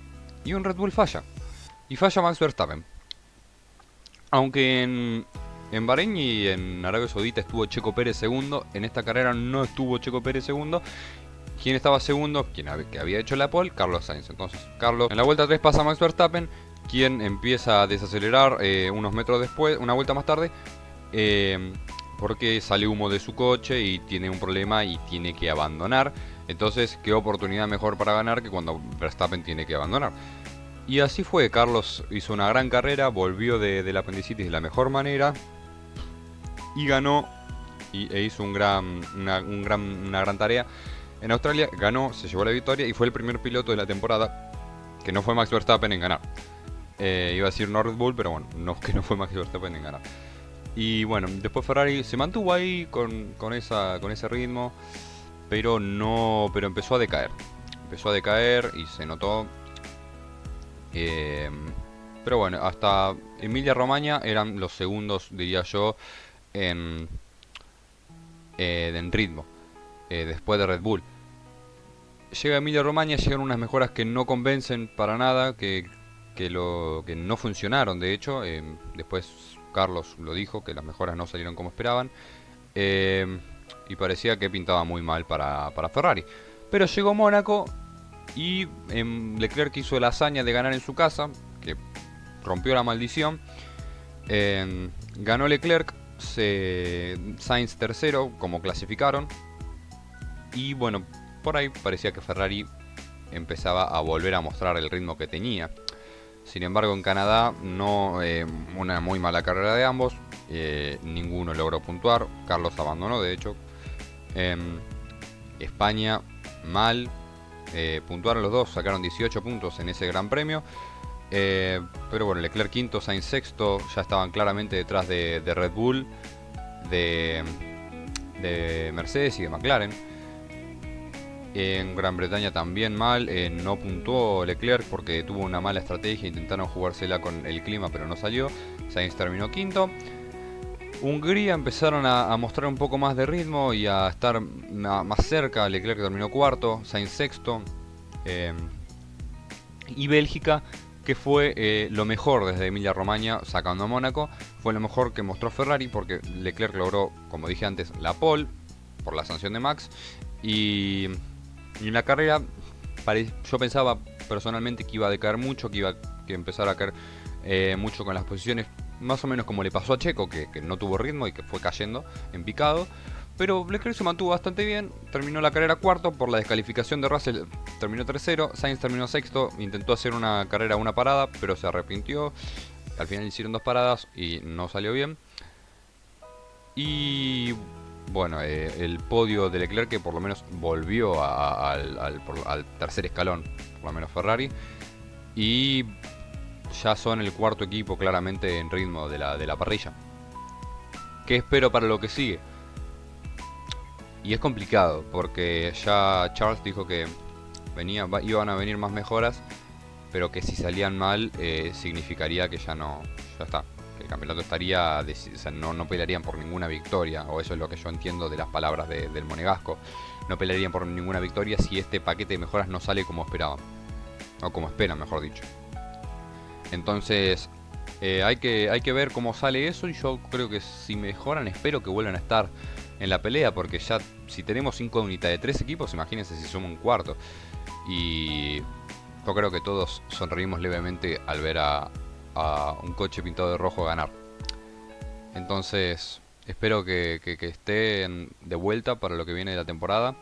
y un Red Bull falla. Y falla Max Verstappen. Aunque en Bahrein y en Arabia Saudita estuvo Checo Pérez segundo, en esta carrera no estuvo Checo Pérez segundo. ¿Quién estaba segundo? Que había hecho la pole, Carlos Sainz. Entonces, Carlos en la vuelta 3 pasa a Max Verstappen, quien empieza a desacelerar unos metros después, una vuelta más tarde, porque sale humo de su coche y tiene un problema y tiene que abandonar. Entonces, qué oportunidad mejor para ganar que cuando Verstappen tiene que abandonar. Y así fue, Carlos hizo una gran carrera, volvió del apendicitis de la mejor manera y ganó e hizo una gran tarea. En Australia ganó, se llevó la victoria y fue el primer piloto de la temporada que no fue Max Verstappen en ganar. Iba a decir no Red Bull, pero bueno, no, que no fue Max Verstappen en ganar. Y bueno, después Ferrari se mantuvo ahí con ese ritmo, pero empezó a decaer. Empezó a decaer y se notó. Pero bueno, hasta Emilia Romagna eran los segundos, diría yo, en ritmo, después de Red Bull. Llega Emilia Romagna, llegan unas mejoras que no convencen para nada, que no funcionaron de hecho. Después Carlos lo dijo, que las mejoras no salieron como esperaban, y parecía que pintaba muy mal para Ferrari. Pero llegó Mónaco y Leclerc hizo la hazaña de ganar en su casa, que rompió la maldición. Ganó Leclerc, Sainz tercero, como clasificaron. Y bueno, por ahí parecía que Ferrari empezaba a volver a mostrar el ritmo que tenía. Sin embargo, en Canadá no, una muy mala carrera de ambos, ninguno logró puntuar. Carlos abandonó, de hecho. España mal, puntuaron los dos, sacaron 18 puntos en ese gran premio. Pero bueno, Leclerc quinto, Sainz sexto, ya estaban claramente detrás de Red Bull, de Mercedes y de McLaren. En Gran Bretaña también mal, no puntuó Leclerc porque tuvo una mala estrategia, intentaron jugársela con el clima pero no salió. Sainz terminó quinto. Hungría empezaron a mostrar un poco más de ritmo y a estar más cerca. Leclerc terminó cuarto, Sainz sexto. Y Bélgica, que fue lo mejor desde Emilia Romagna sacando a Mónaco, fue lo mejor que mostró Ferrari porque Leclerc logró, como dije antes, la pole por la sanción de Max. Y en la carrera yo pensaba personalmente que iba a decaer mucho, que iba a empezar a caer mucho con las posiciones, más o menos como le pasó a Checo, que no tuvo ritmo y que fue cayendo en picado. Pero Leclerc se mantuvo bastante bien, terminó la carrera cuarto por la descalificación de Russell, terminó tercero, Sainz terminó sexto, intentó hacer una carrera una parada, pero se arrepintió. Al final hicieron dos paradas y no salió bien. Y bueno, el podio de Leclerc, que por lo menos volvió al tercer escalón, por lo menos Ferrari. Y ya son el cuarto equipo claramente en ritmo de la parrilla. ¿Qué espero para lo que sigue? Y es complicado, porque ya Charles dijo que iban a venir más mejoras, pero que si salían mal significaría que ya está. Que el campeonato estaría, o sea, no pelearían por ninguna victoria, o eso es lo que yo entiendo de las palabras del monegasco. No pelearían por ninguna victoria si este paquete de mejoras no sale como esperaban, o como esperan, mejor dicho. Entonces hay que ver cómo sale eso, y yo creo que si mejoran espero que vuelvan a estar en la pelea, porque ya si tenemos incógnita de 3 equipos, imagínense si somos un cuarto. Y yo creo que todos sonreímos levemente al ver a un coche pintado de rojo ganar. Entonces espero que estén de vuelta para lo que viene de la temporada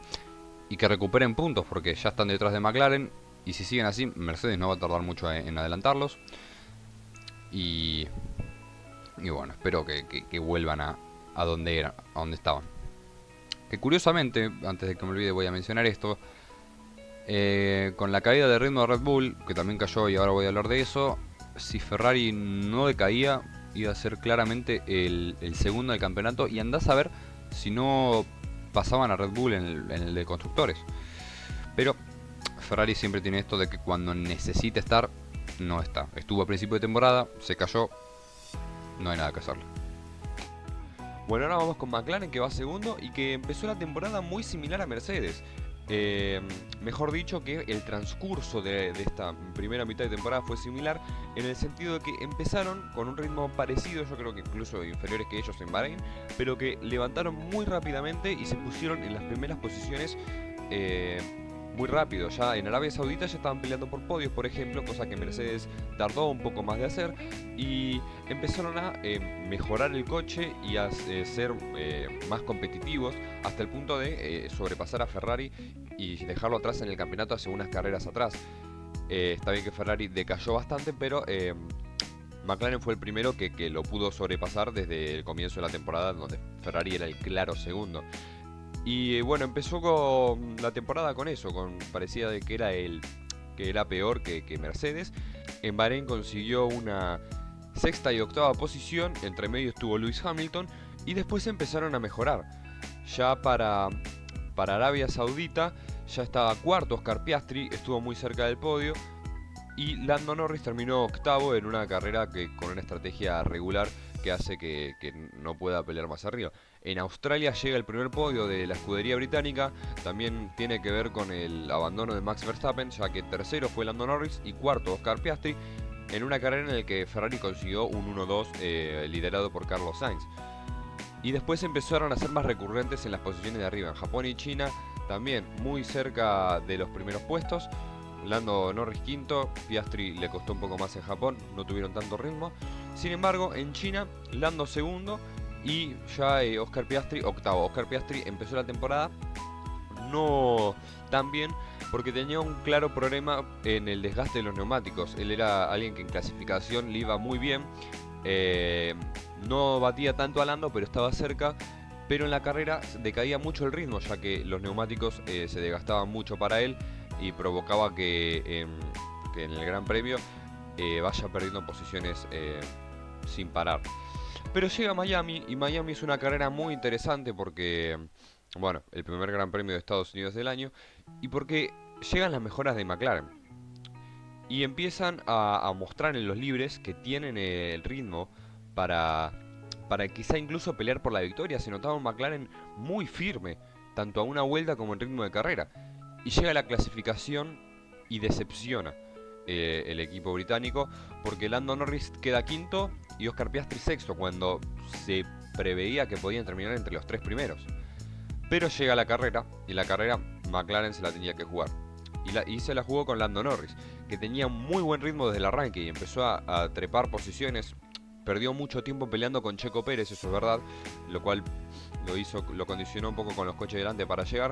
y que recuperen puntos, porque ya están detrás de McLaren, y si siguen así Mercedes no va a tardar mucho en adelantarlos. Y bueno, espero que vuelvan a donde estaban. Que curiosamente, antes de que me olvide voy a mencionar esto, con la caída de ritmo de Red Bull, que también cayó y ahora voy a hablar de eso, si Ferrari no decaía, iba a ser claramente el segundo del campeonato, y andás a ver si no pasaban a Red Bull en el de constructores. Pero Ferrari siempre tiene esto de que cuando necesita estar, no está. Estuvo a principio de temporada, se cayó, no hay nada que hacerle. Bueno, ahora vamos con McLaren, que va segundo y que empezó la temporada muy similar a Mercedes. Mejor dicho, que el transcurso de esta primera mitad de temporada fue similar, en el sentido de que empezaron con un ritmo parecido, yo creo que incluso inferiores que ellos en Bahrein, pero que levantaron muy rápidamente y se pusieron en las primeras posiciones muy rápido. Ya en Arabia Saudita ya estaban peleando por podios, por ejemplo, cosa que Mercedes tardó un poco más de hacer, y empezaron a mejorar el coche y a ser más competitivos, hasta el punto de sobrepasar a Ferrari y dejarlo atrás en el campeonato hace unas carreras atrás. Está bien que Ferrari decayó bastante, pero McLaren fue el primero que lo pudo sobrepasar desde el comienzo de la temporada, donde Ferrari era el claro segundo. Y bueno, empezó con la temporada con eso, parecía de que era peor que Mercedes. En Bahrein consiguió una sexta y octava posición, entre medio estuvo Lewis Hamilton, y después empezaron a mejorar. Ya para Arabia Saudita ya estaba cuarto Oscar Piastri, estuvo muy cerca del podio, y Lando Norris terminó octavo en una carrera con una estrategia regular que hace que no pueda pelear más arriba. En Australia llega el primer podio de la escudería británica, también tiene que ver con el abandono de Max Verstappen, ya que tercero fue Lando Norris y cuarto Oscar Piastri, en una carrera en la que Ferrari consiguió un 1-2 liderado por Carlos Sainz. Y después empezaron a ser más recurrentes en las posiciones de arriba, en Japón y China, también muy cerca de los primeros puestos. Lando Norris quinto, Piastri le costó un poco más en Japón, no tuvieron tanto ritmo. Sin embargo, en China, Lando segundo y ya Oscar Piastri octavo. Oscar Piastri empezó la temporada no tan bien porque tenía un claro problema en el desgaste de los neumáticos. Él era alguien que en clasificación le iba muy bien, no batía tanto a Lando, pero estaba cerca. Pero en la carrera decaía mucho el ritmo, ya que los neumáticos se desgastaban mucho para él, y provocaba que en el Gran Premio vaya perdiendo posiciones sin parar. Pero llega Miami, y Miami es una carrera muy interesante porque, bueno, el primer Gran Premio de Estados Unidos del año, y porque llegan las mejoras de McLaren. Y empiezan a mostrar en los libres que tienen el ritmo para quizá incluso pelear por la victoria. Se notaba un McLaren muy firme, tanto a una vuelta como en ritmo de carrera. Y llega la clasificación y decepciona el equipo británico, porque Lando Norris queda quinto y Oscar Piastri sexto, cuando se preveía que podían terminar entre los tres primeros. Pero llega la carrera, y la carrera McLaren se la tenía que jugar. Y se la jugó con Lando Norris, que tenía un muy buen ritmo desde el arranque y empezó a trepar posiciones. Perdió mucho tiempo peleando con Checo Pérez, eso es verdad, lo cual lo condicionó un poco con los coches delante para llegar.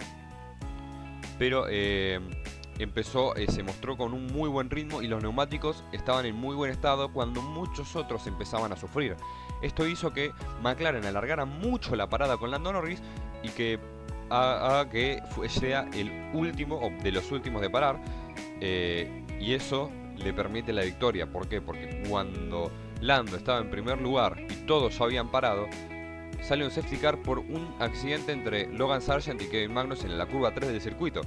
Pero se mostró con un muy buen ritmo y los neumáticos estaban en muy buen estado cuando muchos otros empezaban a sufrir. Esto hizo que McLaren alargara mucho la parada con Lando Norris y que haga que sea el último o de los últimos de parar, y eso le permite la victoria. ¿Por qué? Porque cuando Lando estaba en primer lugar y todos ya habían parado, sale un safety car por un accidente entre Logan Sargent y Kevin Magnussen en la curva 3 del circuito,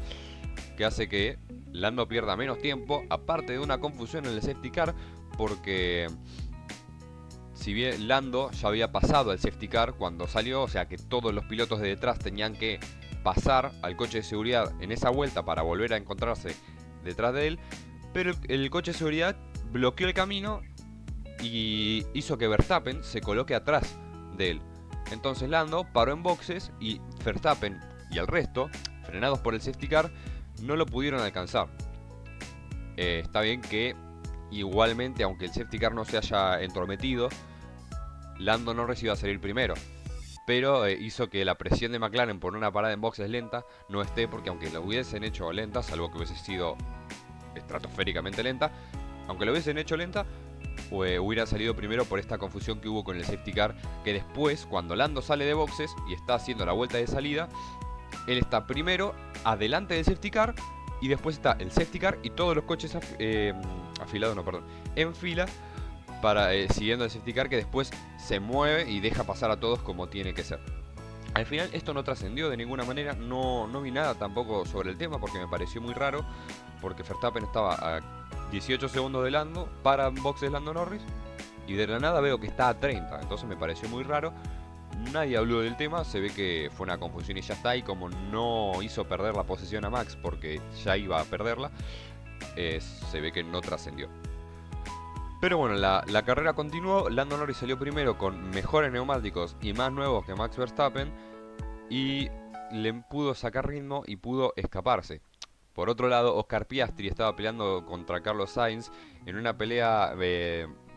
que hace que Lando pierda menos tiempo, aparte de una confusión en el safety car, porque si bien Lando ya había pasado al safety car cuando salió, o sea que todos los pilotos de detrás tenían que pasar al coche de seguridad en esa vuelta para volver a encontrarse detrás de él, pero el coche de seguridad bloqueó el camino y hizo que Verstappen se coloque atrás de él. Entonces Lando paró en boxes y Verstappen y el resto, frenados por el safety car, no lo pudieron alcanzar. Está bien que igualmente, aunque el safety car no se haya entrometido, Lando Norris iba a salir primero, pero hizo que la presión de McLaren por una parada en boxes lenta no esté, porque aunque lo hubiesen hecho lenta, salvo que hubiese sido estratosféricamente lenta, aunque lo hubiesen hecho lenta, hubiera salido primero por esta confusión que hubo con el safety car, que después, cuando Lando sale de boxes y está haciendo la vuelta de salida, él está primero, adelante del safety car, y después está el safety car y todos los coches afilados, no, perdón, en fila, para siguiendo el safety car, que después se mueve y deja pasar a todos como tiene que ser. Al final esto no trascendió de ninguna manera, no vi nada tampoco sobre el tema porque me pareció muy raro, porque Verstappen estaba a 18 segundos de Lando, para boxes Lando Norris, y de la nada veo que está a 30, entonces me pareció muy raro. Nadie habló del tema, se ve que fue una confusión y ya está, y como no hizo perder la posesión a Max porque ya iba a perderla, se ve que no trascendió. Pero bueno, la carrera continuó, Lando Norris salió primero con mejores neumáticos y más nuevos que Max Verstappen, y le pudo sacar ritmo y pudo escaparse. Por otro lado, Oscar Piastri estaba peleando contra Carlos Sainz en una pelea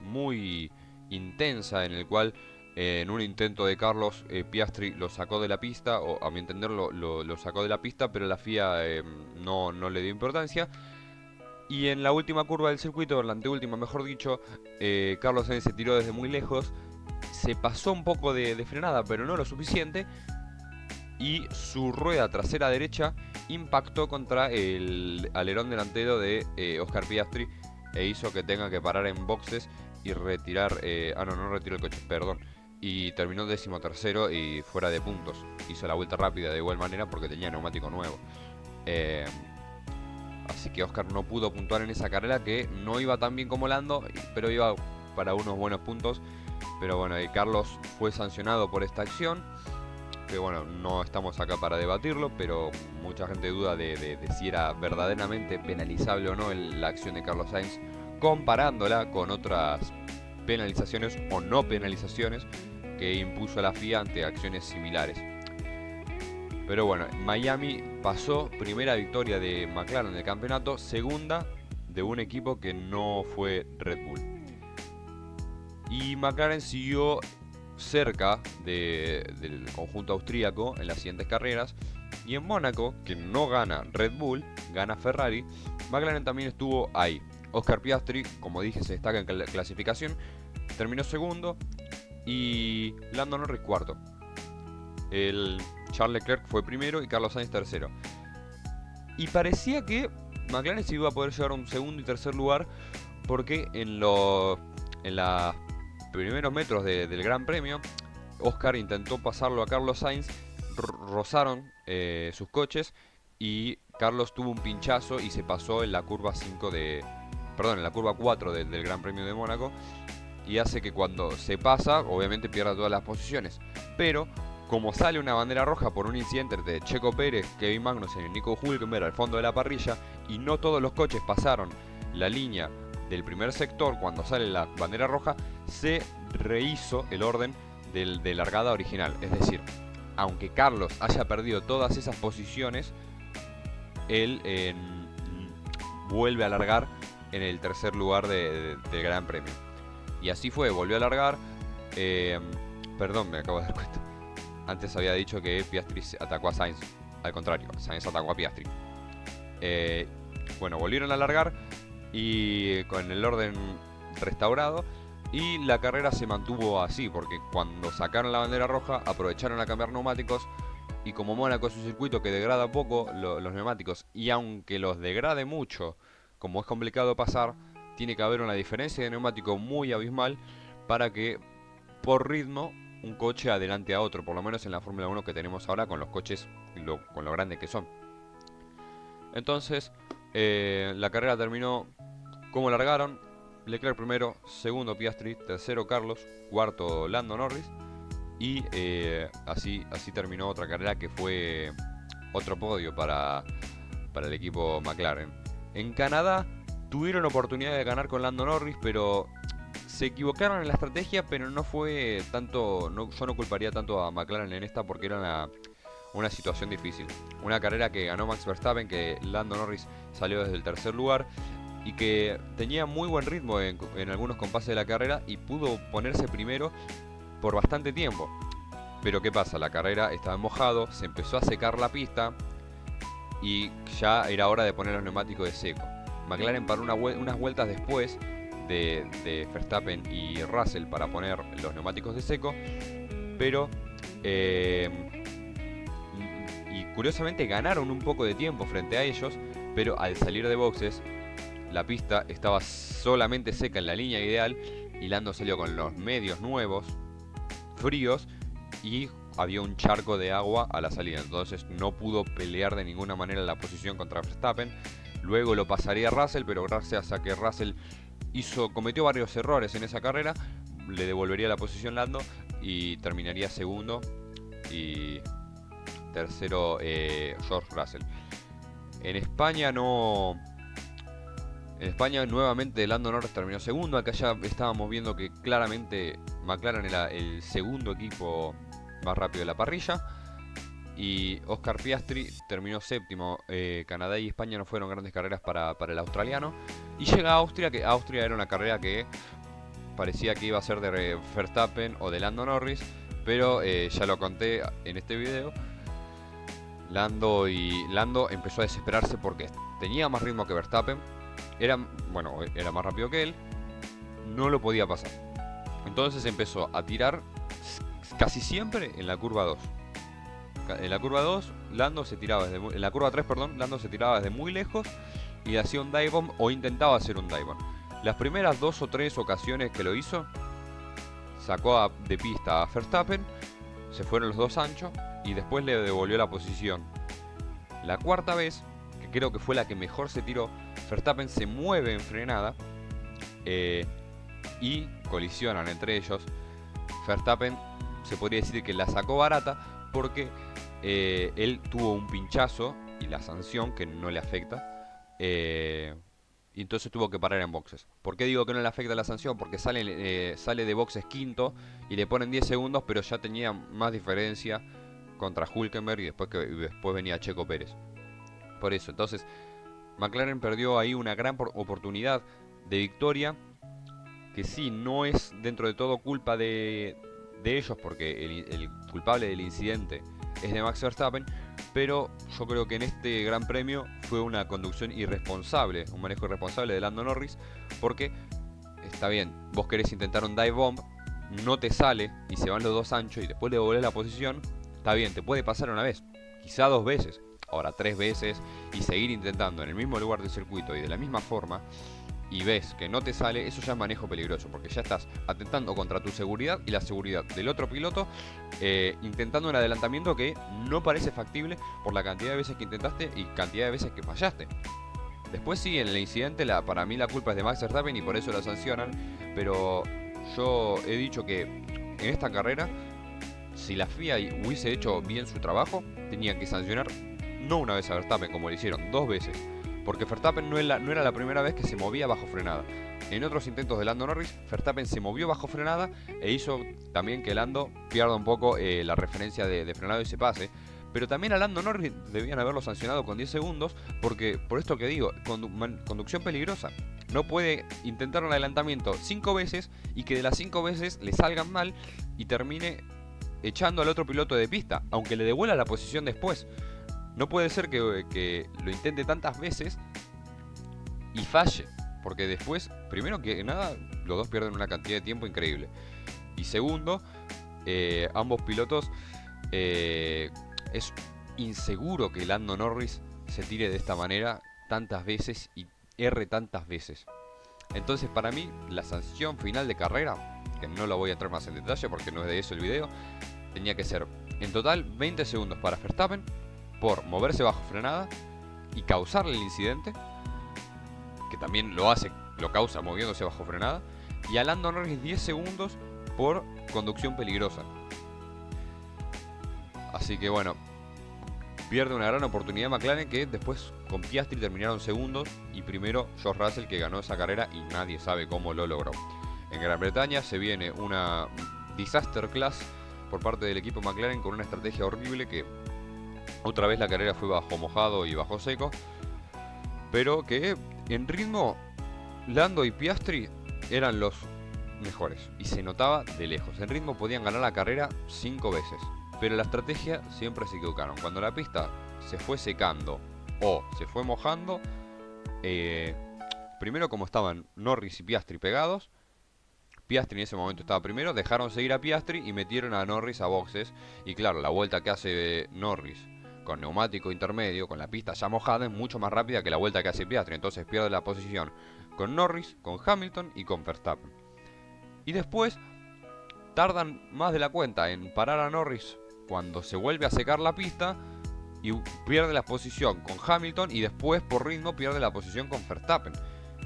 muy intensa, en el cual en un intento de Carlos, Piastri lo sacó de la pista, o a mi entender lo sacó de la pista, pero la FIA no le dio importancia. Y en la última curva del circuito, en la anteúltima mejor dicho, Carlos Sainz se tiró desde muy lejos, se pasó un poco de frenada, pero no lo suficiente, y su rueda trasera derecha impactó contra el alerón delantero de Oscar Piastri e hizo que tenga que parar en boxes y retirar, no retiró el coche, perdón, y terminó 13º y fuera de puntos. Hizo la vuelta rápida de igual manera porque tenía neumático nuevo. Así que Oscar no pudo puntuar en esa carrera, que no iba tan bien como Lando, pero iba para unos buenos puntos. Pero bueno, Carlos fue sancionado por esta acción, que bueno, no estamos acá para debatirlo, pero mucha gente duda de si era verdaderamente penalizable o no la acción de Carlos Sainz, comparándola con otras penalizaciones o no penalizaciones que impuso la FIA ante acciones similares. Pero bueno, Miami pasó, primera victoria de McLaren en el campeonato, segunda de un equipo que no fue Red Bull. Y McLaren siguió cerca del conjunto austríaco en las siguientes carreras, y en Mónaco, que no gana Red Bull, gana Ferrari, McLaren también estuvo ahí. Oscar Piastri, como dije, se destaca en la clasificación, terminó segundo, y Lando Norris cuarto. El Charles Leclerc fue primero y Carlos Sainz tercero. Y parecía que McLaren se iba a poder llevar un segundo y tercer lugar, porque en los primeros metros del Gran Premio, Oscar intentó pasarlo a Carlos Sainz, rozaron sus coches, y Carlos tuvo un pinchazo y se pasó en la curva 4 del Gran Premio de Mónaco, y hace que cuando se pasa, obviamente pierda todas las posiciones. Pero como sale una bandera roja por un incidente de Checo Pérez, Kevin Magnussen y Nico Hülkenberg al fondo de la parrilla, y no todos los coches pasaron la línea del primer sector cuando sale la bandera roja, se rehizo el orden de largada original. Es decir, aunque Carlos haya perdido todas esas posiciones, él vuelve a largar en el tercer lugar del Gran Premio. Y así fue, volvió a largar. Perdón, me acabo de dar cuenta. Antes había dicho que Piastri atacó a Sainz. Al contrario, Sainz atacó a Piastri. Bueno, volvieron a largar y con el orden restaurado, y la carrera se mantuvo así, porque cuando sacaron la bandera roja aprovecharon a cambiar neumáticos, y como Mónaco es un circuito que degrada poco los neumáticos, y aunque los degrade mucho, como es complicado pasar, tiene que haber una diferencia de neumático muy abismal para que por ritmo un coche adelante a otro, por lo menos en la Fórmula 1 que tenemos ahora con los coches, con lo grandes que son. Entonces, la carrera terminó como largaron: Leclerc primero, segundo Piastri, tercero Carlos, cuarto Lando Norris, y así terminó otra carrera que fue otro podio para el equipo McLaren. En Canadá tuvieron oportunidad de ganar con Lando Norris, pero se equivocaron en la estrategia, pero no fue tanto, yo no culparía tanto a McLaren en esta, porque era una situación difícil. Una carrera que ganó Max Verstappen, que Lando Norris salió desde el tercer lugar y que tenía muy buen ritmo en algunos compases de la carrera y pudo ponerse primero por bastante tiempo. Pero ¿qué pasa? La carrera estaba mojado, se empezó a secar la pista y ya era hora de poner los neumáticos de seco. McLaren paró unas vueltas después de Verstappen y Russell para poner los neumáticos de seco, pero y curiosamente ganaron un poco de tiempo frente a ellos, pero al salir de boxes la pista estaba solamente seca en la línea ideal y Lando salió con los medios nuevos, fríos, y había un charco de agua a la salida, entonces no pudo pelear de ninguna manera la posición contra Verstappen. Luego lo pasaría Russell, pero gracias a que Russell cometió varios errores en esa carrera, le devolvería la posición Lando y terminaría segundo y tercero George Russell. En España no... En España nuevamente Lando Norris terminó segundo. Acá ya estábamos viendo que claramente McLaren era el segundo equipo más rápido de la parrilla. Y Oscar Piastri terminó séptimo. Canadá y España no fueron grandes carreras para el australiano. Y llega a Austria, que Austria era una carrera que parecía que iba a ser de Verstappen o de Lando Norris. Pero ya lo conté en este video. Lando empezó a desesperarse porque tenía más ritmo que Verstappen. Era más rápido que él. No lo podía pasar. Entonces empezó a tirar casi siempre en la curva 2. En la curva 2, Lando se tiraba en la curva 3, perdón, Lando se tiraba desde muy lejos y hacía un dive bomb o intentaba hacer un dive bomb. Las primeras 2 o 3 ocasiones que lo hizo, sacó de pista a Verstappen, se fueron los dos anchos y después le devolvió la posición. La cuarta vez, que creo que fue la que mejor se tiró, Verstappen se mueve en frenada y colisionan entre ellos. Verstappen se podría decir que la sacó barata porque él tuvo un pinchazo y la sanción que no le afecta, y entonces tuvo que parar en boxes. ¿Por qué digo que no le afecta la sanción? Porque sale de boxes quinto y le ponen 10 segundos, pero ya tenía más diferencia contra Hülkenberg y después venía Checo Pérez. Por eso, entonces McLaren perdió ahí una gran oportunidad de victoria, que sí, no es dentro de todo culpa de ellos, porque el culpable del incidente es de Max Verstappen, pero yo creo que en este gran premio fue una conducción irresponsable, un manejo irresponsable de Lando Norris, porque está bien, vos querés intentar un dive bomb, no te sale y se van los dos anchos y después le devolvés la posición, está bien, te puede pasar una vez, quizá 2 veces, ahora 3 veces y seguir intentando en el mismo lugar del circuito y de la misma forma y ves que no te sale, eso ya es manejo peligroso, porque ya estás atentando contra tu seguridad y la seguridad del otro piloto, intentando un adelantamiento que no parece factible por la cantidad de veces que intentaste y cantidad de veces que fallaste. Después sí, en el incidente para mí la culpa es de Max Verstappen y por eso lo sancionan, pero yo he dicho que en esta carrera, si la FIA hubiese hecho bien su trabajo, tenía que sancionar no una vez a Verstappen como lo hicieron, 2 veces. Porque Verstappen no era la primera vez que se movía bajo frenada. En otros intentos de Lando Norris, Verstappen se movió bajo frenada e hizo también que Lando pierda un poco la referencia de frenado y se pase. Pero también a Lando Norris debían haberlo sancionado con 10 segundos porque, por esto que digo, conducción peligrosa. No puede intentar un adelantamiento 5 veces y que de las 5 veces le salgan mal y termine echando al otro piloto de pista, aunque le devuelva la posición después. No puede ser que lo intente tantas veces y falle. Porque después, primero que nada, los dos pierden una cantidad de tiempo increíble. Y segundo, ambos pilotos, es inseguro que Lando Norris se tire de esta manera tantas veces y erre tantas veces. Entonces para mí, la sanción final de carrera, que no lo voy a entrar más en detalle porque no es de eso el video, tenía que ser en total 20 segundos para Verstappen por moverse bajo frenada y causarle el incidente, que también lo causa moviéndose bajo frenada, y a Lando Norris 10 segundos por conducción peligrosa. Así que bueno, pierde una gran oportunidad McLaren, que después con Piastri terminaron segundos y primero George Russell, que ganó esa carrera y nadie sabe cómo lo logró. En Gran Bretaña se viene una disaster class por parte del equipo McLaren con una estrategia horrible que otra vez la carrera fue bajo mojado y bajo seco, pero que en ritmo Lando y Piastri eran los mejores y se notaba de lejos. En ritmo podían ganar la carrera 5 veces, pero la estrategia siempre se equivocaron. Cuando la pista se fue secando o se fue mojando, primero como estaban Norris y Piastri pegados, Piastri en ese momento estaba primero, dejaron seguir a Piastri y metieron a Norris a boxes. Y claro, la vuelta que hace Norris con neumático intermedio, con la pista ya mojada, es mucho más rápida que la vuelta que hace Piastri. Entonces pierde la posición con Norris, con Hamilton y con Verstappen. Y después tardan más de la cuenta en parar a Norris cuando se vuelve a secar la pista y pierde la posición con Hamilton, y después por ritmo pierde la posición con Verstappen,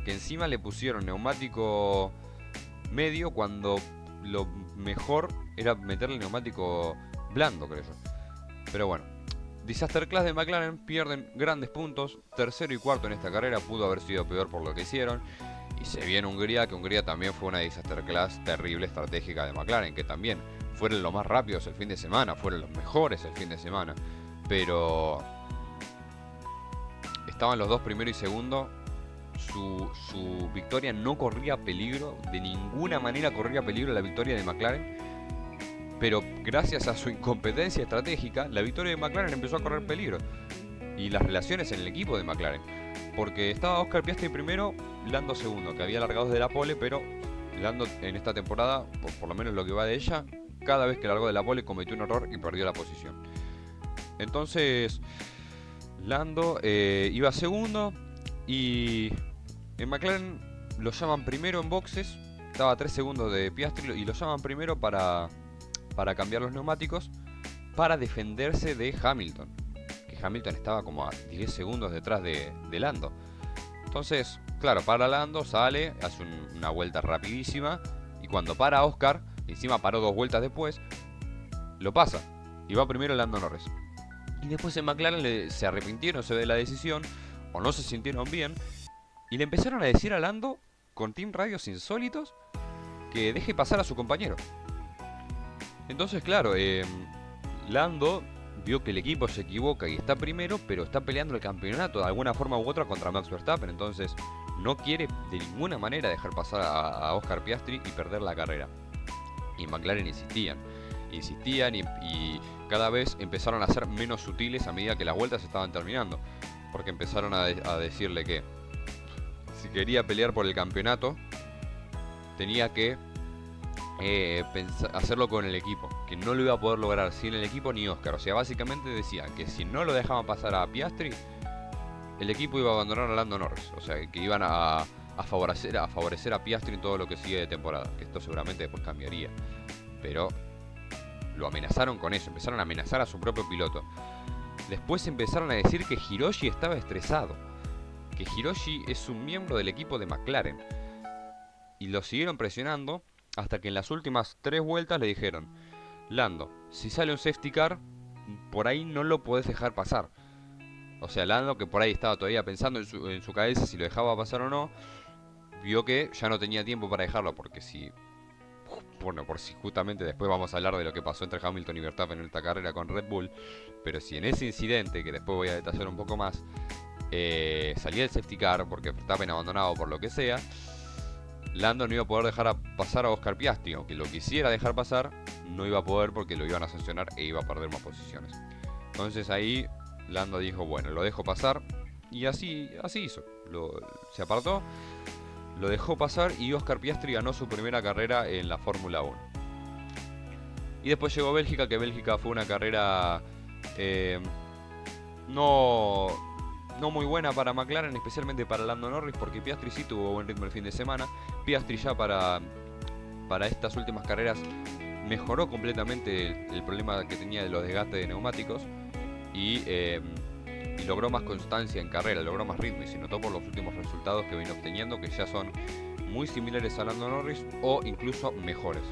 que encima le pusieron neumático medio cuando lo mejor era meterle neumático blando, creo yo. Pero bueno, Disaster Class de McLaren, pierden grandes puntos, tercero y cuarto en esta carrera, pudo haber sido peor por lo que hicieron. Y se viene Hungría, que Hungría también fue una Disaster Class terrible, estratégica de McLaren, que también fueron los más rápidos el fin de semana, fueron los mejores el fin de semana. Pero estaban los dos primero y segundo. Su victoria no corría peligro, de ninguna manera corría peligro la victoria de McLaren. Pero gracias a su incompetencia estratégica, la victoria de McLaren empezó a correr peligro. Y las relaciones en el equipo de McLaren. Porque estaba Oscar Piastri primero, Lando segundo, que había largado de la pole, pero Lando en esta temporada, por lo menos lo que va de ella, cada vez que largó de la pole cometió un error y perdió la posición. Entonces, Lando iba segundo y en McLaren lo llaman primero en boxes, estaba a 3 segundos de Piastri y lo llaman primero para cambiar los neumáticos, para defenderse de Hamilton. Que Hamilton estaba como a 10 segundos detrás de Lando. Entonces, claro, para Lando, sale, hace una vuelta rapidísima, y cuando para Oscar, encima paró 2 vueltas después, lo pasa, y va primero Lando Norris. Y después en McLaren se arrepintieron de la decisión, o no se sintieron bien, y le empezaron a decir a Lando, con team radios insólitos, que deje pasar a su compañero. Entonces, claro, Lando vio que el equipo se equivoca y está primero, pero está peleando el campeonato de alguna forma u otra contra Max Verstappen. Entonces, no quiere de ninguna manera dejar pasar a Oscar Piastri y perder la carrera. Y McLaren insistían y cada vez empezaron a ser menos sutiles a medida que las vueltas estaban terminando. Porque empezaron a decirle que si quería pelear por el campeonato, tenía que hacerlo con el equipo, que no lo iba a poder lograr sin el equipo ni Oscar. O sea, básicamente decían que si no lo dejaban pasar a Piastri, el equipo iba a abandonar a Lando Norris. O sea, que iban a favorecer a Piastri en todo lo que sigue de temporada. Que esto seguramente después cambiaría. Pero lo amenazaron con eso, empezaron a amenazar a su propio piloto. Después empezaron a decir que Hiroshi estaba estresado, que Hiroshi es un miembro del equipo de McLaren. Y lo siguieron presionando hasta que en las últimas 3 vueltas le dijeron: Lando, si sale un safety car, por ahí no lo podés dejar pasar. O sea, Lando, que por ahí estaba todavía pensando en su cabeza si lo dejaba pasar o no, vio que ya no tenía tiempo para dejarlo, porque si... Bueno, por si justamente después vamos a hablar de lo que pasó entre Hamilton y Verstappen en esta carrera con Red Bull, pero si en ese incidente, que después voy a detallar un poco más, salía el safety car porque Verstappen abandonado por lo que sea, Lando no iba a poder dejar pasar a Oscar Piastri. Aunque lo quisiera dejar pasar, no iba a poder porque lo iban a sancionar e iba a perder más posiciones. Entonces ahí Lando dijo: bueno, lo dejo pasar. Y así hizo. Se apartó, lo dejó pasar y Oscar Piastri ganó su primera carrera en la Fórmula 1. Y después llegó Bélgica, que Bélgica fue una carrera no muy buena para McLaren, especialmente para Lando Norris, porque Piastri sí tuvo buen ritmo el fin de semana. Piastri ya para estas últimas carreras mejoró completamente el problema que tenía de los desgastes de neumáticos y logró más constancia en carrera, logró más ritmo, y se notó por los últimos resultados que vino obteniendo, que ya son muy similares a Lando Norris o incluso mejores.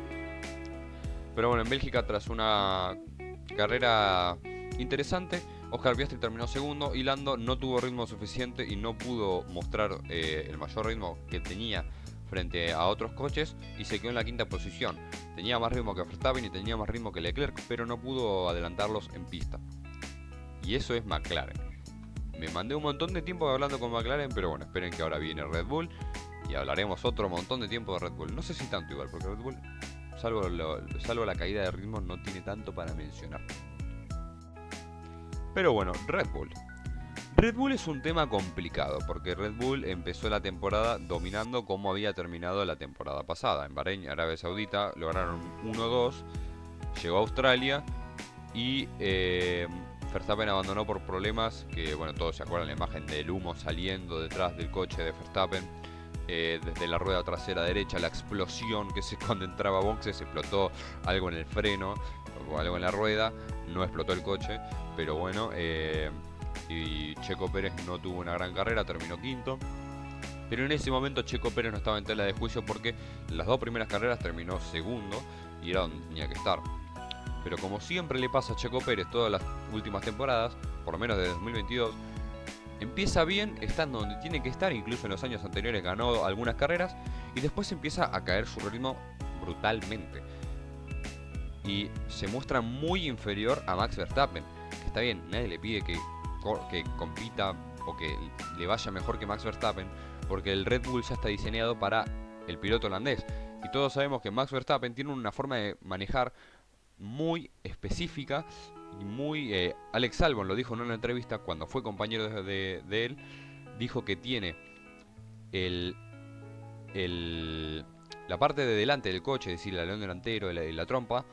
Pero bueno, en Bélgica, tras una carrera interesante, Oscar Piastri terminó segundo y Lando no tuvo ritmo suficiente y no pudo mostrar el mayor ritmo que tenía frente a otros coches y se quedó en la quinta posición. Tenía más ritmo que Verstappen y tenía más ritmo que Leclerc, pero no pudo adelantarlos en pista. Y eso es McLaren. Me mandé un montón de tiempo hablando con McLaren, pero bueno, esperen que ahora viene Red Bull y hablaremos otro montón de tiempo de Red Bull. No sé si tanto igual, porque Red Bull, salvo la caída de ritmo, no tiene tanto para mencionar. Pero bueno, Red Bull. Red Bull es un tema complicado, porque Red Bull empezó la temporada dominando como había terminado la temporada pasada. En Bahrein, Arabia Saudita, lograron 1-2, llegó a Australia y Verstappen abandonó por problemas, que bueno, todos se acuerdan la imagen del humo saliendo detrás del coche de Verstappen. Desde la rueda trasera derecha, la explosión que cuando entraba a boxes explotó algo en el freno o algo en la rueda, no explotó el coche, pero bueno, y Checo Pérez no tuvo una gran carrera, terminó quinto. Pero en ese momento Checo Pérez no estaba en tela de juicio porque las dos primeras carreras terminó segundo y era donde tenía que estar. Pero como siempre le pasa a Checo Pérez todas las últimas temporadas, por lo menos desde 2022, empieza bien estando donde tiene que estar, incluso en los años anteriores ganó algunas carreras y después empieza a caer su ritmo brutalmente. Y se muestra muy inferior a Max Verstappen, que está bien, nadie le pide que compita o que le vaya mejor que Max Verstappen, porque el Red Bull ya está diseñado para el piloto holandés. Y todos sabemos que Max Verstappen tiene una forma de manejar muy específica y muy... Alex Albon lo dijo en una entrevista cuando fue compañero de él, dijo que tiene la parte de delante del coche, es decir, el alerón delantero y la trompa,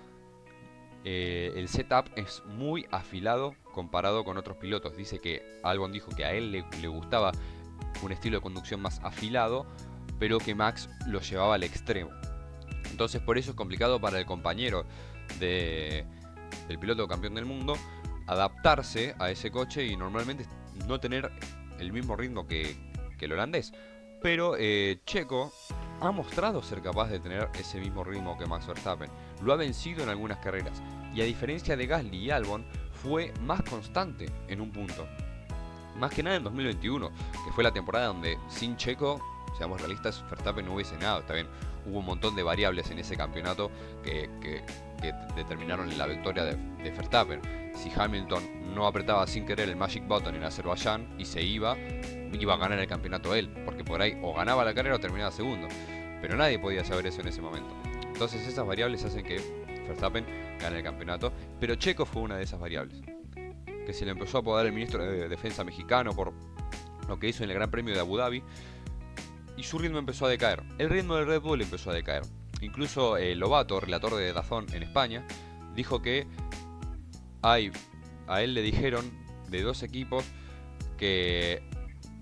el setup es muy afilado comparado con otros pilotos. Dice que Albon dijo que a él le gustaba un estilo de conducción más afilado, pero que Max lo llevaba al extremo. Entonces por eso es complicado para el compañero del piloto campeón del mundo adaptarse a ese coche y normalmente no tener el mismo ritmo que el holandés. Pero Checo ha mostrado ser capaz de tener ese mismo ritmo que Max Verstappen. Lo ha vencido en algunas carreras. Y a diferencia de Gasly y Albon, fue más constante en un punto. Más que nada en 2021, que fue la temporada donde sin Checo, seamos realistas, Verstappen no hubiese nada. Está bien, hubo un montón de variables en ese campeonato que determinaron la victoria de Verstappen. Si Hamilton no apretaba sin querer el Magic Button en Azerbaiyán y se iba a ganar el campeonato él, porque por ahí o ganaba la carrera o terminaba segundo. Pero nadie podía saber eso en ese momento. Entonces esas variables hacen que Verstappen gane el campeonato, pero Checo fue una de esas variables, que se le empezó a apodar el ministro de Defensa mexicano por lo que hizo en el Gran Premio de Abu Dhabi, y su ritmo empezó a decaer. El ritmo del Red Bull empezó a decaer. Incluso Lobato, relator de DAZN en España, dijo que a él le dijeron de dos equipos que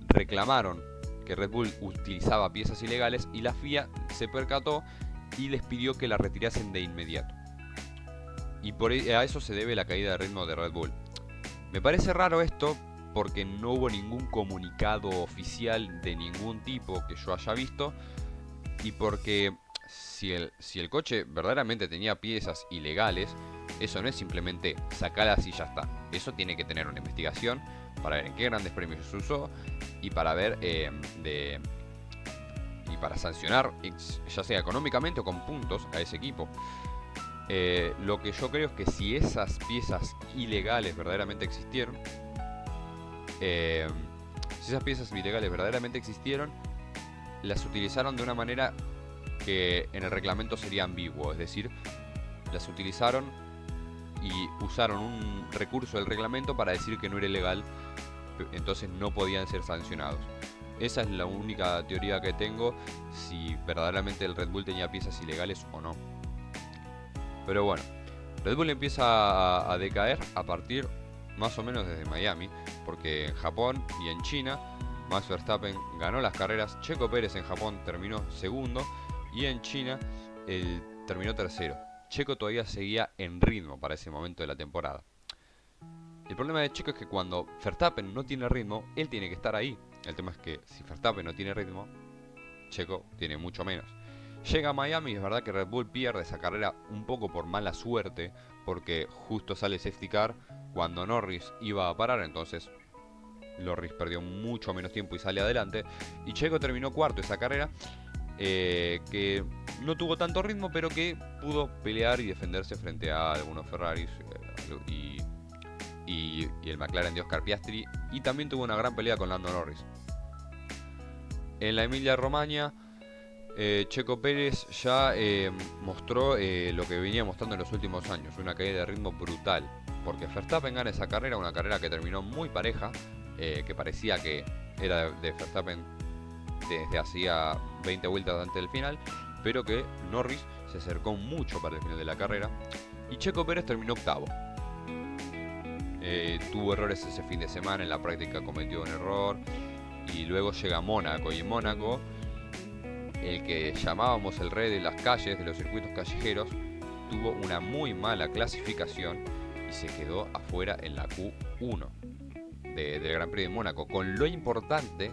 reclamaron que Red Bull utilizaba piezas ilegales y la FIA se percató y les pidió que la retirasen de inmediato. Y a eso se debe la caída de ritmo de Red Bull. Me parece raro esto porque no hubo ningún comunicado oficial de ningún tipo que yo haya visto, y porque si el coche verdaderamente tenía piezas ilegales, eso no es simplemente sacarlas y ya está. Eso tiene que tener una investigación para ver en qué grandes premios se usó y para ver y para sancionar, ya sea económicamente o con puntos, a ese equipo. Lo que yo creo es que si esas piezas ilegales verdaderamente existieron, las utilizaron de una manera que en el reglamento sería ambiguo, es decir, las utilizaron y usaron un recurso del reglamento para decir que no era ilegal, entonces no podían ser sancionados. Esa es la única teoría que tengo, si verdaderamente el Red Bull tenía piezas ilegales o no. Pero bueno, Red Bull empieza a decaer a partir más o menos desde Miami, porque en Japón y en China Max Verstappen ganó las carreras, Checo Pérez en Japón terminó segundo y en China él terminó tercero. Checo todavía seguía en ritmo para ese momento de la temporada. El problema de Checo es que cuando Verstappen no tiene ritmo, él tiene que estar ahí. El tema es que si Verstappen no tiene ritmo, Checo tiene mucho menos. Llega a Miami y es verdad que Red Bull pierde esa carrera un poco por mala suerte, porque justo sale safety car cuando Norris iba a parar, entonces Norris perdió mucho menos tiempo y sale adelante. Y Checo terminó cuarto esa carrera, que no tuvo tanto ritmo, pero que pudo pelear y defenderse frente a algunos Ferraris y el McLaren de Oscar Piastri, y también tuvo una gran pelea con Lando Norris. En la Emilia-Romagna, Checo Pérez ya mostró lo que venía mostrando en los últimos años, una caída de ritmo brutal, porque Verstappen gana esa carrera, una carrera que terminó muy pareja, que parecía que era de Verstappen desde hacía 20 vueltas antes del final, pero que Norris se acercó mucho para el final de la carrera y Checo Pérez terminó octavo. Tuvo errores ese fin de semana, en la práctica cometió un error. Y luego llega Mónaco, y en Mónaco, el que llamábamos el rey de las calles, de los circuitos callejeros, tuvo una muy mala clasificación y se quedó afuera en la Q1 del Gran Premio de Mónaco, con lo importante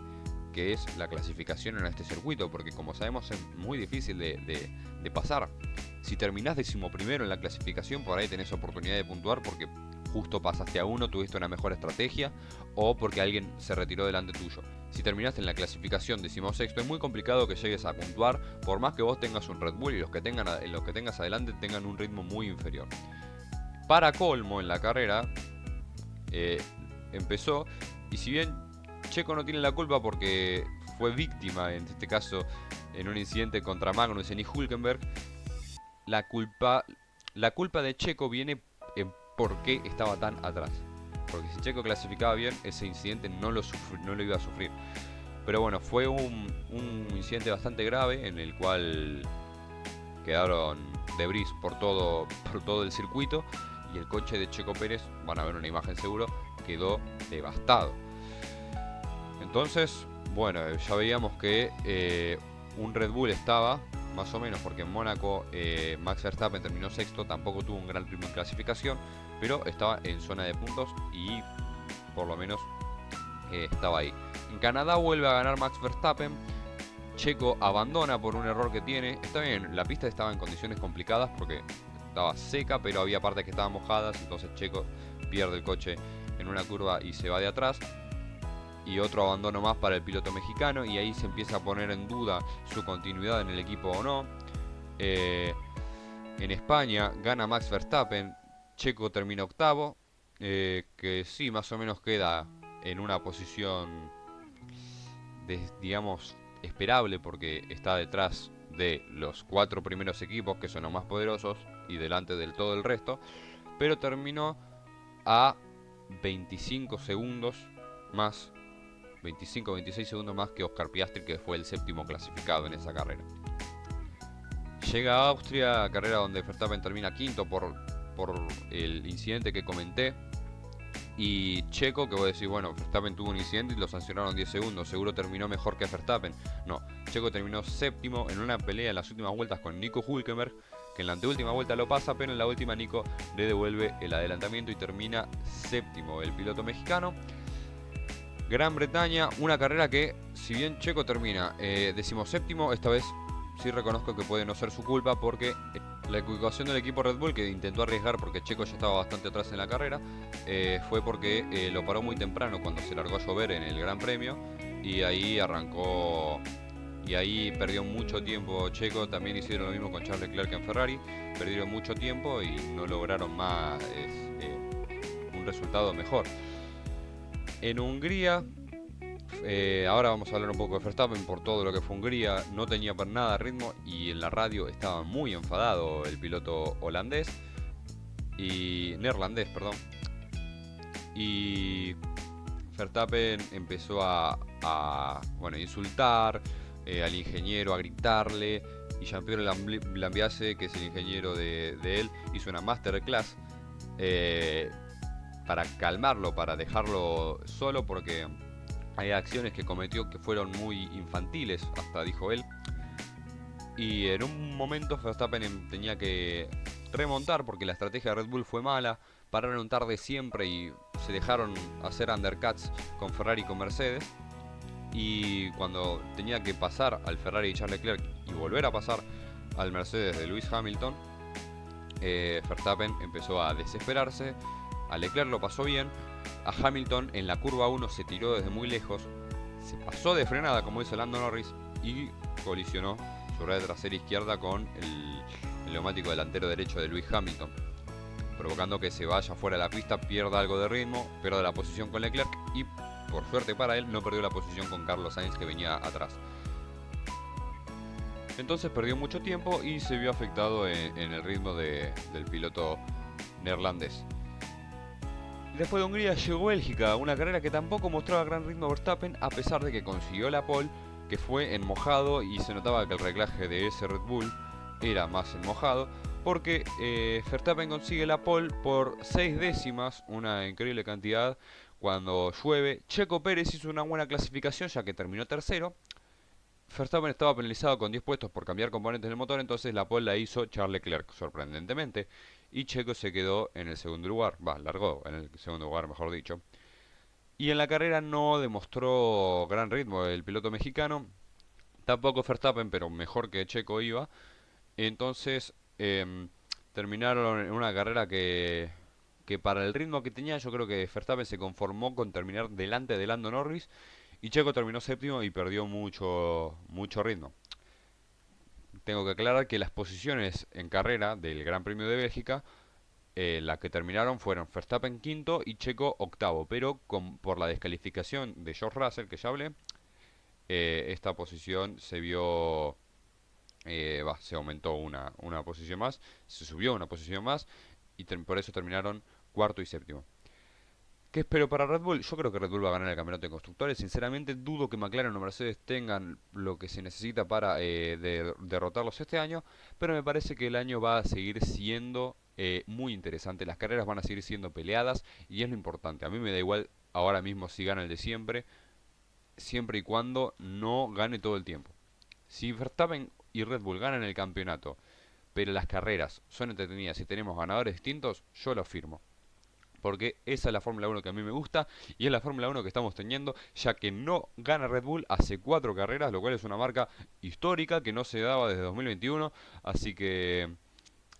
que es la clasificación en este circuito, porque como sabemos es muy difícil de pasar. Si terminás 11º en la clasificación, por ahí tenés oportunidad de puntuar porque justo pasaste a uno, tuviste una mejor estrategia o porque alguien se retiró delante tuyo. Si terminaste en la clasificación 16º, es muy complicado que llegues a puntuar, por más que vos tengas un Red Bull y los que tengas adelante tengan un ritmo muy inferior. Para colmo, en la carrera empezó, y si bien Checo no tiene la culpa porque fue víctima, en este caso, en un incidente contra Magnussen y Hülkenberg, la culpa de Checo viene en por qué estaba tan atrás. Porque si Checo clasificaba bien, ese incidente no lo iba a sufrir. Pero bueno, fue un incidente bastante grave en el cual quedaron debris por todo el circuito, y el coche de Checo Pérez, van a ver una imagen seguro, quedó devastado. Entonces, bueno, ya veíamos que un Red Bull estaba más o menos, porque en Mónaco Max Verstappen terminó sexto, tampoco tuvo un gran ritmo en clasificación, pero estaba en zona de puntos y por lo menos estaba ahí. En Canadá vuelve a ganar Max Verstappen. Checo abandona por un error que tiene. Está bien, la pista estaba en condiciones complicadas porque estaba seca, pero había partes que estaban mojadas, entonces Checo pierde el coche en una curva y se va de atrás. Y otro abandono más para el piloto mexicano, y ahí se empieza a poner en duda su continuidad en el equipo o no. En España gana Max Verstappen, Checo termina octavo, que sí, más o menos queda en una posición digamos esperable, porque está detrás de los 4 primeros equipos, que son los más poderosos, y delante del todo el resto, pero terminó a 25 segundos más, 25-26 segundos más que Oscar Piastri, que fue el séptimo clasificado en esa carrera. Llega a Austria, carrera donde Verstappen termina quinto por el incidente que comenté. Y Checo, que voy a decir, bueno, Verstappen tuvo un incidente y lo sancionaron 10 segundos, seguro terminó mejor que Verstappen. No, Checo terminó séptimo en una pelea en las últimas vueltas con Nico Hülkenberg, que en la anteúltima vuelta lo pasa, pero en la última Nico le devuelve el adelantamiento y termina séptimo el piloto mexicano. Gran Bretaña, una carrera que, si bien Checo termina 17º, esta vez sí reconozco que puede no ser su culpa, porque la equivocación del equipo Red Bull, que intentó arriesgar porque Checo ya estaba bastante atrás en la carrera, fue porque lo paró muy temprano cuando se largó a llover en el Gran Premio, y ahí arrancó, y ahí perdió mucho tiempo Checo. También hicieron lo mismo con Charles Leclerc en Ferrari, perdieron mucho tiempo y no lograron más un resultado mejor. En Hungría, ahora vamos a hablar un poco de Verstappen por todo lo que fue Hungría. No tenía para nada ritmo y en la radio estaba muy enfadado el piloto neerlandés, perdón. Y Verstappen empezó a insultar al ingeniero, a gritarle, y Jean-Pierre Lambiase, que es el ingeniero de él, hizo una masterclass para calmarlo, para dejarlo solo, porque hay acciones que cometió que fueron muy infantiles, hasta dijo él. Y en un momento Verstappen tenía que remontar porque la estrategia de Red Bull fue mala, pararon tarde siempre y se dejaron hacer undercuts con Ferrari y con Mercedes. Y cuando tenía que pasar al Ferrari de Charles Leclerc y volver a pasar al Mercedes de Lewis Hamilton, Verstappen empezó a desesperarse. A Leclerc lo pasó bien, a Hamilton en la curva 1 se tiró desde muy lejos, se pasó de frenada como hizo Lando Norris y colisionó su rueda trasera izquierda con el neumático delantero derecho de Lewis Hamilton, provocando que se vaya fuera de la pista, pierda algo de ritmo, pierda la posición con Leclerc y, por suerte para él, no perdió la posición con Carlos Sainz, que venía atrás. Entonces perdió mucho tiempo y se vio afectado en el ritmo del piloto neerlandés. Después de Hungría llegó Bélgica, una carrera que tampoco mostraba gran ritmo Verstappen, a pesar de que consiguió la pole, que fue en mojado, y se notaba que el reglaje de ese Red Bull era más en mojado, porque Verstappen consigue la pole por 6 décimas, una increíble cantidad cuando llueve. Checo Pérez hizo una buena clasificación ya que terminó tercero. Verstappen estaba penalizado con 10 puestos por cambiar componentes del motor, entonces la pole la hizo Charles Leclerc, sorprendentemente. Y Checo se quedó en el segundo lugar, largó en el segundo lugar, mejor dicho. Y en la carrera no demostró gran ritmo el piloto mexicano, tampoco Verstappen, pero mejor que Checo iba. Entonces terminaron en una carrera que para el ritmo que tenía yo creo que Verstappen se conformó con terminar delante de Lando Norris y Checo terminó séptimo y perdió mucho ritmo. Tengo que aclarar que las posiciones en carrera del Gran Premio de Bélgica, las que terminaron fueron Verstappen quinto y Checo octavo, pero por la descalificación de George Russell, que ya hablé, esta posición se vio, se aumentó una posición más, se subió una posición más y por eso terminaron cuarto y séptimo. ¿Qué espero para Red Bull? Yo creo que Red Bull va a ganar el campeonato de constructores. Sinceramente dudo que McLaren o Mercedes tengan lo que se necesita para derrotarlos este año, pero me parece que el año va a seguir siendo muy interesante. Las carreras van a seguir siendo peleadas y es lo importante. A mí me da igual ahora mismo si gana el de siempre, siempre y cuando no gane todo el tiempo. Si Verstappen y Red Bull ganan el campeonato, pero las carreras son entretenidas y tenemos ganadores distintos, yo lo firmo. Porque esa es la Fórmula 1 que a mí me gusta y es la Fórmula 1 que estamos teniendo, ya que no gana Red Bull hace 4 carreras, lo cual es una marca histórica que no se daba desde 2021. Así que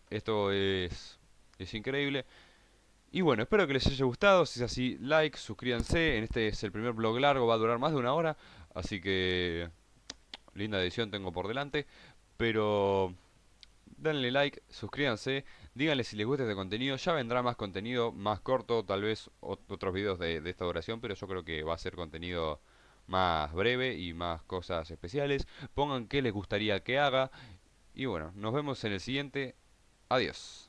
esto es increíble. Y bueno, espero que les haya gustado. Si es así, like, suscríbanse. En este es el primer vlog largo, va a durar más de una hora. Así que linda edición tengo por delante. Pero denle like, suscríbanse, díganle si les gusta este contenido. Ya vendrá más contenido, más corto, tal vez otros videos de esta duración, pero yo creo que va a ser contenido más breve y más cosas especiales. Pongan qué les gustaría que haga. Y bueno, nos vemos en el siguiente. Adiós.